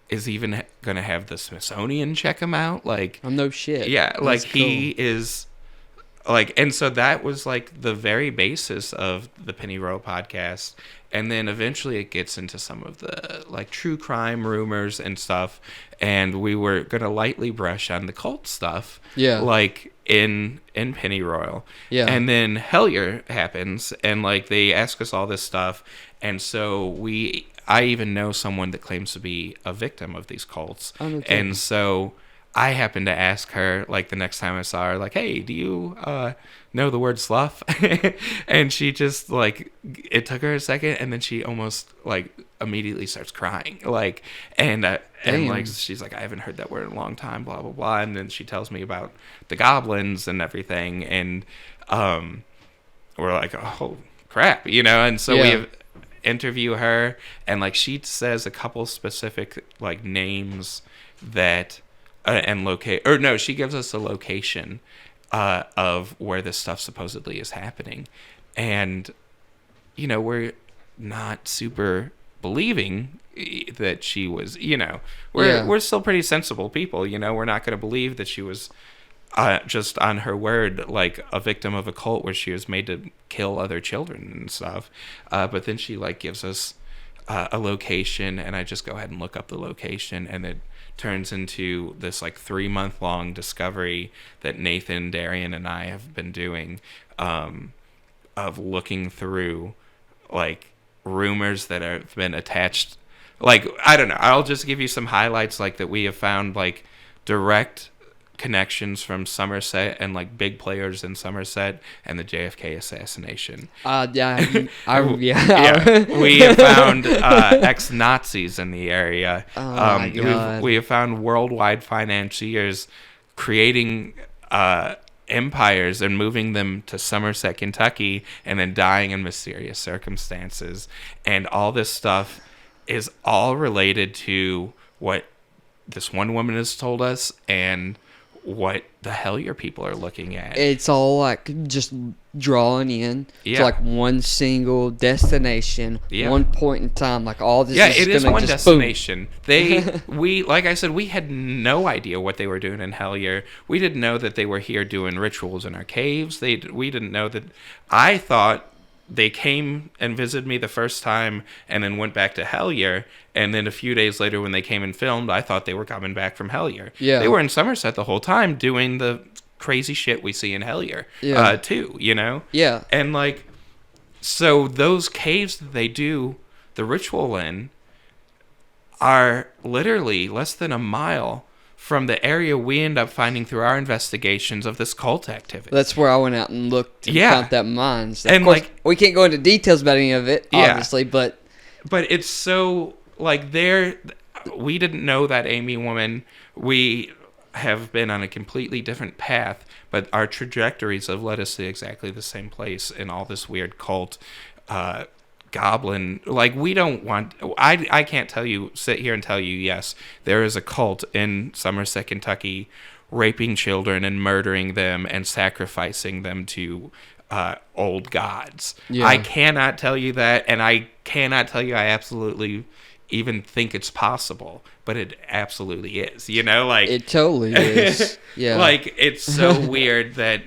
[SPEAKER 2] is even gonna have the Smithsonian check them out. Like,
[SPEAKER 1] oh, no shit.
[SPEAKER 2] Yeah,
[SPEAKER 1] That's
[SPEAKER 2] like,
[SPEAKER 1] cool.
[SPEAKER 2] he is like, and so that was like the very basis of the Pennyroyal podcast. And then eventually it gets into some of the like true crime rumors and stuff, and we were gonna lightly brush on the cult stuff, like in Pennyroyal, and then Hellier happens, and like, they ask us all this stuff, and so I even know someone that claims to be a victim of these cults, and so I happened to ask her, like, the next time I saw her, like, hey, do you know the word slough? And she just, like, it took her a second, and then she almost, like, immediately starts crying. Like, and like, she's like, I haven't heard that word in a long time, blah, blah, blah. And then she tells me about the goblins and everything, and we're like, oh, crap, And so we interview her, and, like, she says a couple specific, like, names that... she gives us a location of where this stuff supposedly is happening, and we're not super believing that she was, we're still pretty sensible people, we're not going to believe that she was just on her word, like a victim of a cult where she was made to kill other children and stuff, but then she like gives us a location, and I just go ahead and look up the location, and it turns into this like 3-month-long discovery that Nathan, Darian, and I have been doing, of looking through like rumors that have been attached like, I don't know. I'll just give you some highlights, like, that we have found, like, direct connections from Somerset and, like, big players in Somerset and the JFK assassination.
[SPEAKER 1] Yeah.
[SPEAKER 2] We have found ex-Nazis in the area.
[SPEAKER 1] Oh, my God.
[SPEAKER 2] We have found worldwide financiers creating empires and moving them to Somerset, Kentucky, and then dying in mysterious circumstances. And all this stuff is all related to what this one woman has told us and what the Hellier people are looking at.
[SPEAKER 1] It's all like just drawing in to like one single destination, one point in time. Like all this.
[SPEAKER 2] Yeah, it is one destination. We like I said, we had no idea what they were doing in Hellier. We didn't know that they were here doing rituals in our caves. We didn't know that. I thought they came and visited me the first time and then went back to Hellier. And then a few days later when they came and filmed, I thought they were coming back from Hellier. Yeah. They were in Somerset the whole time doing the crazy shit we see in Hellier, too, you know?
[SPEAKER 1] Yeah.
[SPEAKER 2] And, like, so those caves that they do the ritual in are literally less than a mile from the area we end up finding through our investigations of this cult activity.
[SPEAKER 1] That's where I went out and looked and found that mines. And, of course, like, we can't go into details about any of it, obviously, but
[SPEAKER 2] it's so, like, we didn't know that Amy woman. We have been on a completely different path, but our trajectories have led us to exactly the same place in all this weird cult, goblin. Like, we don't want. I can't sit here and tell you, yes, there is a cult in Somerset, Kentucky, raping children and murdering them and sacrificing them to old gods. Yeah. I cannot tell you that, and I cannot tell you I absolutely even think it's possible, but it absolutely is, you know, like
[SPEAKER 1] it totally is. Yeah.
[SPEAKER 2] Like, it's so weird that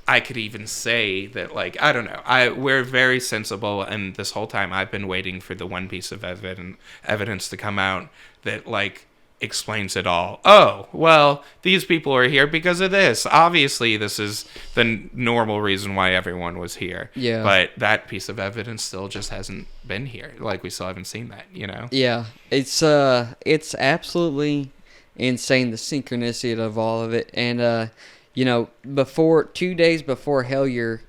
[SPEAKER 2] I could even say that, like, I don't know. We're very sensible, and this whole time I've been waiting for the one piece of evidence to come out that, like, explains it all. Oh, well, these people are here because of this. Obviously, this is the normal reason why everyone was here. Yeah. But that piece of evidence still just hasn't been here. Like, we still haven't seen that, you know?
[SPEAKER 1] Yeah. It's absolutely insane, the synchronicity of all of it. And, you know, 2 days before Hellier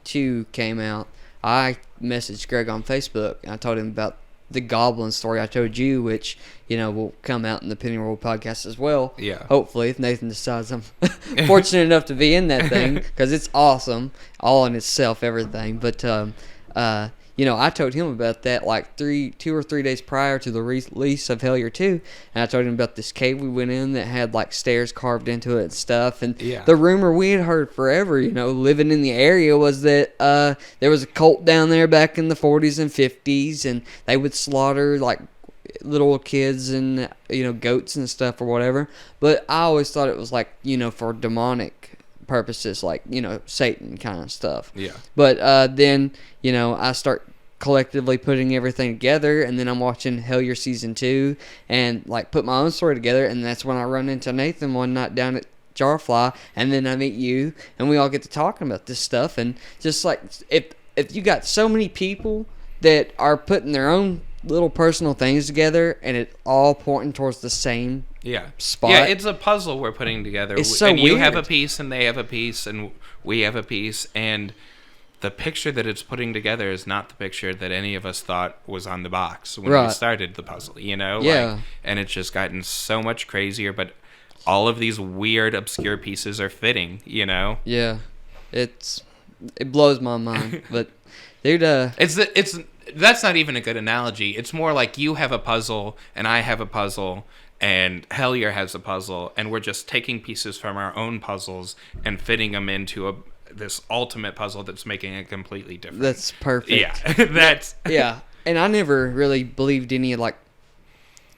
[SPEAKER 1] 2 came out, I messaged Greg on Facebook, and I told him about the goblin story I told you, which, you know, will come out in the Penny World podcast as well. Yeah. Hopefully, if Nathan decides I'm fortunate enough to be in that thing, because it's awesome, all in itself, everything. But, you know, I told him about that like 2 or 3 days prior to the release of Hellier 2, and I told him about this cave we went in that had like stairs carved into it and stuff. And the rumor we had heard forever, you know, living in the area, was that there was a cult down there back in the 40s and 50s, and they would slaughter like little kids and, you know, goats and stuff or whatever. But I always thought it was like, you know, for demonic purposes, like, you know, Satan kind of stuff. Yeah. But then, you know, I start collectively putting everything together, and then I'm watching Hellier season 2 and like put my own story together, and that's when I run into Nathan one night down at Jarfly, and then I meet you, and we all get to talking about this stuff. And just like, if you got so many people that are putting their own little personal things together, and it all pointing towards the same spot.
[SPEAKER 2] Yeah, it's a puzzle we're putting together.
[SPEAKER 1] It's so
[SPEAKER 2] and
[SPEAKER 1] weird.
[SPEAKER 2] You have a piece, and they have a piece, and we have a piece, and the picture that it's putting together is not the picture that any of us thought was on the box when we started the puzzle, you know? Yeah. Like, and it's just gotten so much crazier, but all of these weird, obscure pieces are fitting, you know?
[SPEAKER 1] Yeah. It blows my mind. But, dude,
[SPEAKER 2] that's not even a good analogy. It's more like you have a puzzle, and I have a puzzle, and Hellier has a puzzle, and we're just taking pieces from our own puzzles and fitting them into this ultimate puzzle that's making it completely different.
[SPEAKER 1] That's perfect.
[SPEAKER 2] Yeah.
[SPEAKER 1] Yeah. And I never really believed any of, like,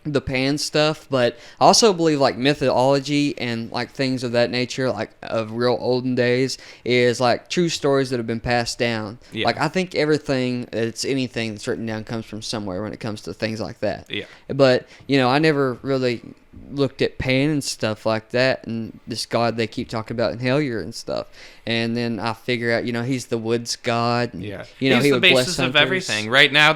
[SPEAKER 1] the pan stuff, but I also believe, like, mythology and, like, things of that nature, like, of real olden days, is, like, true stories that have been passed down. Yeah. Like, I think anything that's written down comes from somewhere when it comes to things like that. Yeah. But, you know, I never really looked at Pan and stuff like that, and this god they keep talking about in Hellier and stuff. And then I figure out, you know, he's the woods god. And, you know,
[SPEAKER 2] he's the basis of everything. Right now,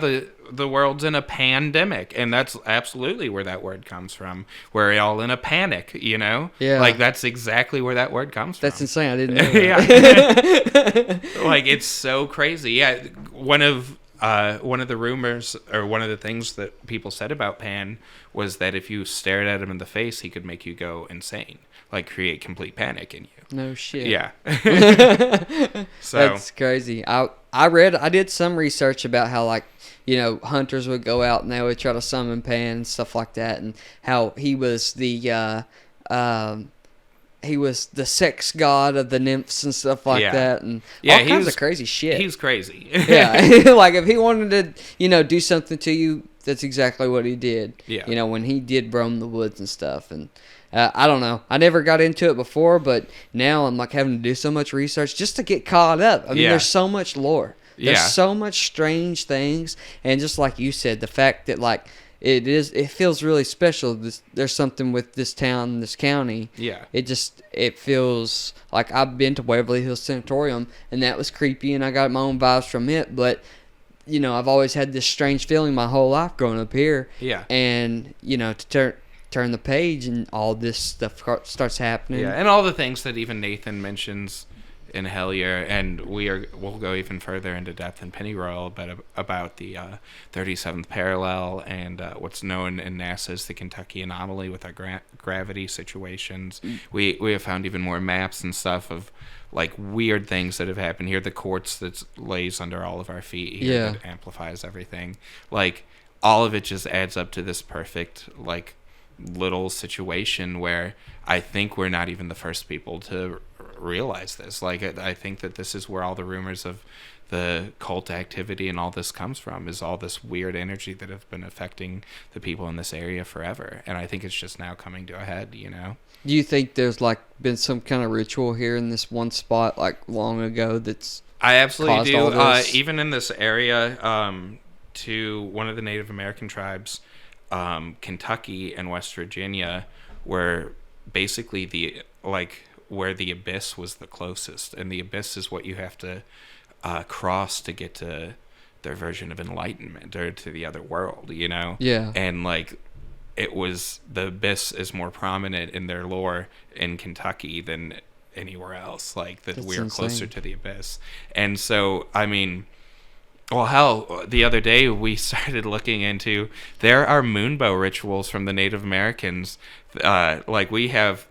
[SPEAKER 2] the world's in a pandemic, and that's absolutely where that word comes from. We're all in a panic, you know?
[SPEAKER 1] Yeah.
[SPEAKER 2] Like, that's exactly where that word comes from.
[SPEAKER 1] That's insane. I didn't know that.
[SPEAKER 2] Yeah. Like, it's so crazy. Yeah, one of the rumors, or one of the things that people said about Pan, was that if you stared at him in the face, he could make you go insane, like create complete panic in you.
[SPEAKER 1] No shit.
[SPEAKER 2] Yeah. So
[SPEAKER 1] that's crazy. I did some research about how, like, you know, hunters would go out and they would try to summon Pan and stuff like that, and how he was the sex god of the nymphs and stuff like that, and all kinds of crazy shit.
[SPEAKER 2] He's crazy.
[SPEAKER 1] Yeah. Like, if he wanted to, you know, do something to you, that's exactly what he did.
[SPEAKER 2] Yeah.
[SPEAKER 1] You know, when he did roam the woods and stuff. And I don't know. I never got into it before, but now I'm like having to do so much research just to get caught up. I mean, there's so much lore. There's so much strange things. And just like you said, the fact that, like, it feels really special. There's something with this town, this county.
[SPEAKER 2] Yeah.
[SPEAKER 1] It feels like I've been to Waverly Hills Sanatorium, and that was creepy, and I got my own vibes from it. But, you know, I've always had this strange feeling my whole life growing up here.
[SPEAKER 2] Yeah.
[SPEAKER 1] And, you know, to turn the page and all this stuff starts happening.
[SPEAKER 2] Yeah, and all the things that even Nathan mentions in Hellier, and we'll go even further into depth in Pennyroyal, but about the 37th parallel and what's known in NASA as the Kentucky anomaly with our gravity situations. We have found even more maps and stuff of, like, weird things that have happened here. The quartz that lays under all of our feet here that amplifies everything. Like, all of it just adds up to this perfect, like, little situation where I think we're not even the first people to realize this. Like, I think that this is where all the rumors of the cult activity and all this comes from, is all this weird energy that have been affecting the people in this area forever. And I think it's just now coming to a head, you know?
[SPEAKER 1] Do you think there's, like, been some kind of ritual here in this one spot, like, long ago that's
[SPEAKER 2] I absolutely do.
[SPEAKER 1] Even
[SPEAKER 2] in this area, to one of the Native American tribes, Kentucky and West Virginia were basically where the abyss was the closest, and the abyss is what you have to cross to get to their version of enlightenment, or to the other world, you know?
[SPEAKER 1] Yeah.
[SPEAKER 2] And, like, the abyss is more prominent in their lore in Kentucky than anywhere else. Like, that we're closer to the abyss. And so, I mean, well, hell, the other day we started looking into, there are moonbow rituals from the Native Americans. Like, we have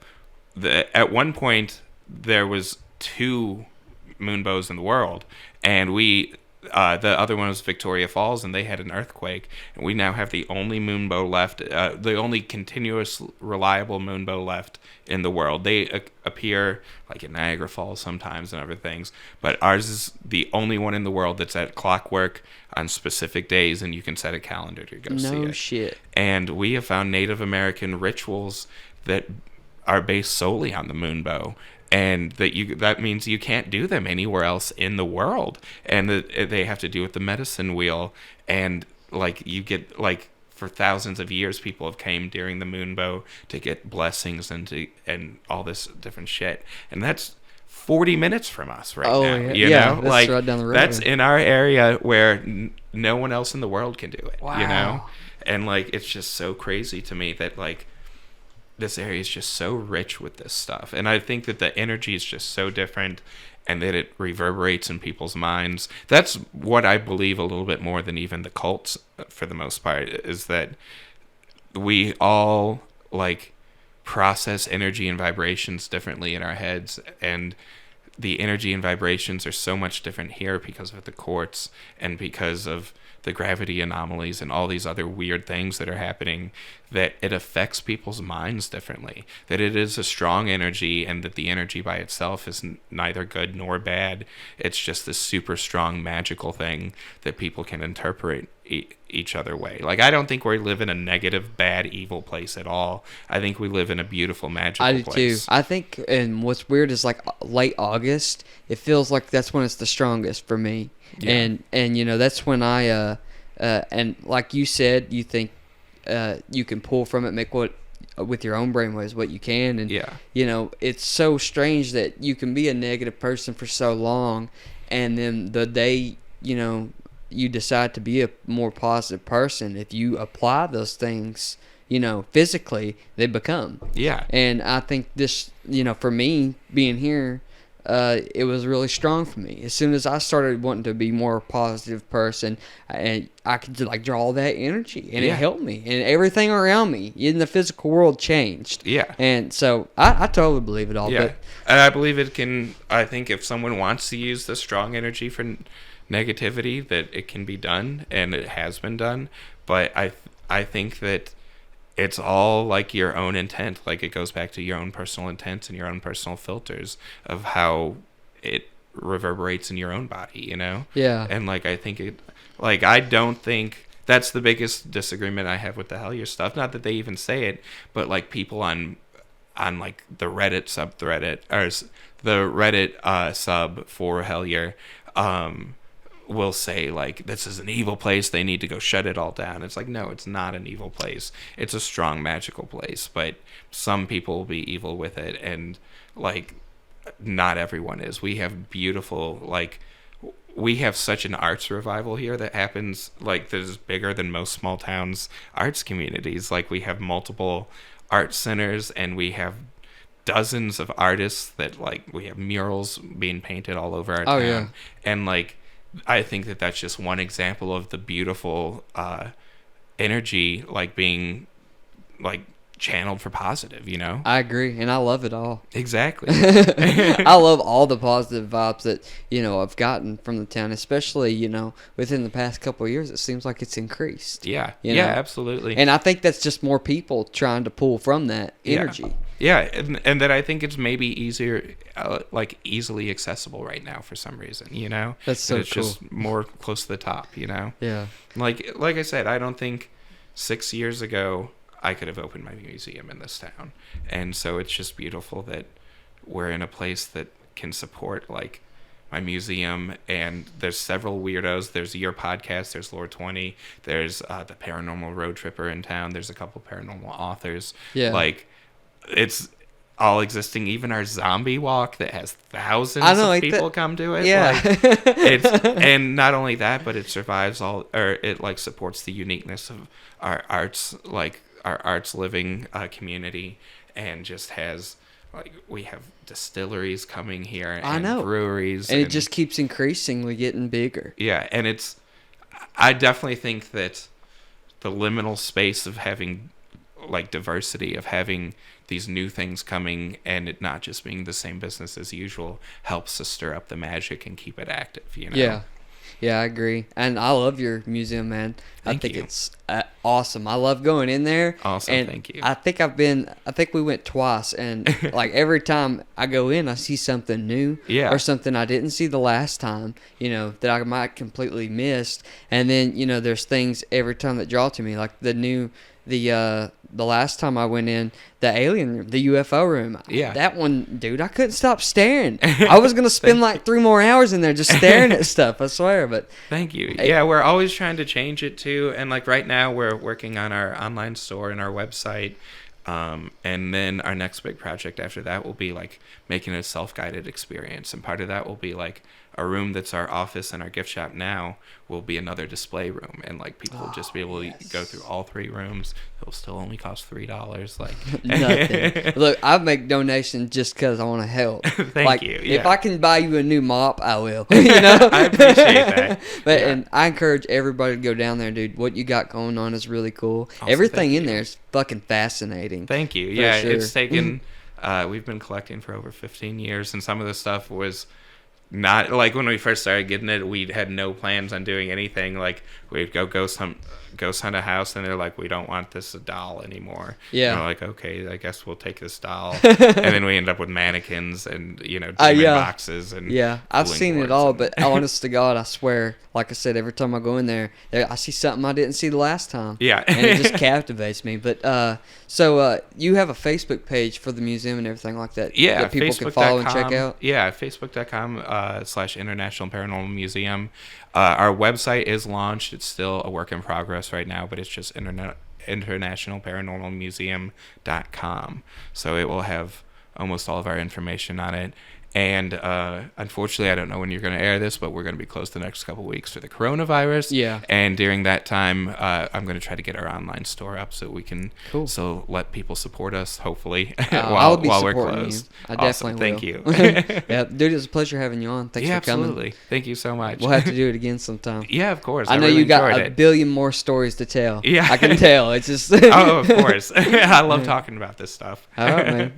[SPEAKER 2] at one point there was 2 moonbows in the world, and the other one was Victoria Falls, and they had an earthquake, and we now have the only moonbow left, the only continuous reliable moonbow left in the world. They appear like at Niagara Falls sometimes and other things, but ours is the only one in the world that's at clockwork on specific days, and you can set a calendar to go see it.
[SPEAKER 1] No shit.
[SPEAKER 2] And we have found Native American rituals that are based solely on the moonbow, and that means you can't do them anywhere else in the world, and they have to do with the medicine wheel, and, like, you get, like, for thousands of years people have came during the moonbow to get blessings and all this different shit, and that's 40 minutes from us now.
[SPEAKER 1] Yeah.
[SPEAKER 2] You know,
[SPEAKER 1] that's
[SPEAKER 2] like,
[SPEAKER 1] right down the road.
[SPEAKER 2] That's in our area where no one else in the world can do it.
[SPEAKER 1] Wow.
[SPEAKER 2] You know, and, like, it's just so crazy to me that, like, this area is just so rich with this stuff, and I think that the energy is just so different, and that it reverberates in people's minds. That's what I believe a little bit more than even the cults, for the most part, is that we all, like, process energy and vibrations differently in our heads, and the energy and vibrations are so much different here because of the quartz and because of the gravity anomalies and all these other weird things that are happening, that it affects people's minds differently, that it is a strong energy, and that the energy by itself is neither good nor bad. It's just this super strong magical thing that people can interpret each other way. Like, I don't think we live in a negative, bad, evil place at all. I think we live in a beautiful, magical place.
[SPEAKER 1] I do too. I think, and what's weird is, like, late August, it feels like that's when it's the strongest for me. Yeah. And you know, that's when I and like you said, you think you can pull from it, make what with your own brainwaves what you can, and you know, it's so strange that you can be a negative person for so long, and then the day, you know, you decide to be a more positive person, if you apply those things, physically, they become.
[SPEAKER 2] Yeah.
[SPEAKER 1] And I think this, for me being here, it was really strong for me. As soon as I started wanting to be more positive person, and I could like draw that energy, and it helped me, and everything around me in the physical world changed.
[SPEAKER 2] Yeah.
[SPEAKER 1] And so I totally believe it all.
[SPEAKER 2] Yeah.
[SPEAKER 1] But,
[SPEAKER 2] and I believe it can. I think if someone wants to use the strong energy for negativity, that it can be done, and it has been done. But I think that it's all like your own intent. Like, it goes back to your own personal intent and your own personal filters of how it reverberates in your own body,
[SPEAKER 1] Yeah.
[SPEAKER 2] And like, I think I don't think that's the biggest disagreement I have with the Hellier stuff. Not that they even say it, but like people on like the Reddit subreddit, or the Reddit sub for Hellier, will say like, this is an evil place, they need to go shut it all down. It's like, no, it's not an evil place. It's a strong magical place, but some people will be evil with it, and like, not everyone is. We have beautiful, like, we have such an arts revival here that happens, like, that is bigger than most small towns arts communities. Like, we have multiple art centers, and we have dozens of artists that, like, we have murals being painted all over our town.
[SPEAKER 1] Yeah.
[SPEAKER 2] And like, I think that that's just one example of the beautiful energy, like, being like channeled for positive,
[SPEAKER 1] I agree, and I love it all.
[SPEAKER 2] Exactly.
[SPEAKER 1] I love all the positive vibes that I've gotten from the town, especially within the past couple of years. It seems like it's increased.
[SPEAKER 2] Yeah. Yeah, absolutely.
[SPEAKER 1] And I think that's just more people trying to pull from that energy.
[SPEAKER 2] Yeah, and that I think it's maybe easier, like, easily accessible right now for some reason,
[SPEAKER 1] That's so
[SPEAKER 2] it's
[SPEAKER 1] cool.
[SPEAKER 2] just more close to the top,
[SPEAKER 1] Yeah.
[SPEAKER 2] Like I said, I don't think 6 years ago I could have opened my museum in this town. And so it's just beautiful that we're in a place that can support, like, my museum, and there's several weirdos. There's your podcast, there's Lore 20, there's the Paranormal Road Tripper in town, there's a couple paranormal authors.
[SPEAKER 1] Yeah.
[SPEAKER 2] Like, it's all existing. Even our zombie walk that has thousands of people come to it.
[SPEAKER 1] Yeah.
[SPEAKER 2] Like, and not only that, but it survives it like supports the uniqueness of our arts, like our arts living community, and just has, like, we have distilleries coming here, and breweries,
[SPEAKER 1] and it just keeps increasingly getting bigger.
[SPEAKER 2] Yeah, and I definitely think that the liminal space of having, like, diversity, of having these new things coming, and it not just being the same business as usual, helps to stir up the magic and keep it active,
[SPEAKER 1] Yeah, I agree. And I love your museum, man. I think
[SPEAKER 2] you.
[SPEAKER 1] it's awesome. I love going in there.
[SPEAKER 2] Awesome,
[SPEAKER 1] and
[SPEAKER 2] thank you.
[SPEAKER 1] I think we went twice, and like every time I go in, I see something new, or something I didn't see the last time, that I might completely missed. And then, there's things every time that draw to me, like the last time I went in, the alien room, the UFO room.
[SPEAKER 2] Yeah.
[SPEAKER 1] That one, dude, I couldn't stop staring. I was going to spend like 3 more hours in there just staring at stuff, I swear. But
[SPEAKER 2] thank you. Yeah, we're always trying to change it too. And like right now we're working on our online store and our website. And then our next big project after that will be like making a self-guided experience. And part of that will be like a room that's our office and our gift shop now will be another display room, and like people will just be able to go through all 3 rooms. It'll still only cost $3. Like
[SPEAKER 1] nothing. Look, I make donations just because I want to help.
[SPEAKER 2] Thank you. Yeah.
[SPEAKER 1] If I can buy you a new mop, I will.
[SPEAKER 2] I appreciate that.
[SPEAKER 1] But and I encourage everybody to go down there, dude. What you got going on is really cool.
[SPEAKER 2] Awesome,
[SPEAKER 1] everything in there is fucking fascinating.
[SPEAKER 2] Thank you.
[SPEAKER 1] For sure.
[SPEAKER 2] It's taken. We've been collecting for over 15 years, and some of the stuff was not like when we first started getting it, we had no plans on doing anything. Like we'd go ghost hunt a house, and they're like, we don't want this doll anymore.
[SPEAKER 1] Yeah.
[SPEAKER 2] And we're like, okay, I guess we'll take this doll. And then we end up with mannequins and demon boxes and
[SPEAKER 1] I've seen it all, but honest to God, I swear, like I said, every time I go in there, I see something I didn't see the last time.
[SPEAKER 2] Yeah.
[SPEAKER 1] And it just captivates me. But so you have a Facebook page for the museum and everything like that.
[SPEAKER 2] Yeah,
[SPEAKER 1] that people can follow and check out.
[SPEAKER 2] Yeah, Facebook.com/International Paranormal Museum. Our website is launched. It's still a work in progress right now, but it's just internationalparanormalmuseum.com. So it will have almost all of our information on it. And unfortunately, I don't know when you're going to air this, but we're going to be closed the next couple weeks for the coronavirus.
[SPEAKER 1] Yeah.
[SPEAKER 2] And during that time, I'm going to try to get our online store up so we can let people support us, hopefully, while we're closed.
[SPEAKER 1] You. I definitely will.
[SPEAKER 2] Thank you.
[SPEAKER 1] Yeah, dude, it was a pleasure having you on. Thanks for coming.
[SPEAKER 2] Absolutely. Thank you so much.
[SPEAKER 1] We'll have to do it again sometime.
[SPEAKER 2] Yeah, of course.
[SPEAKER 1] I know
[SPEAKER 2] really
[SPEAKER 1] you got
[SPEAKER 2] enjoyed
[SPEAKER 1] a
[SPEAKER 2] it.
[SPEAKER 1] billion more stories to tell.
[SPEAKER 2] Yeah.
[SPEAKER 1] I can tell. It's just.
[SPEAKER 2] Oh, of course. I love talking about this stuff.
[SPEAKER 1] All right, man.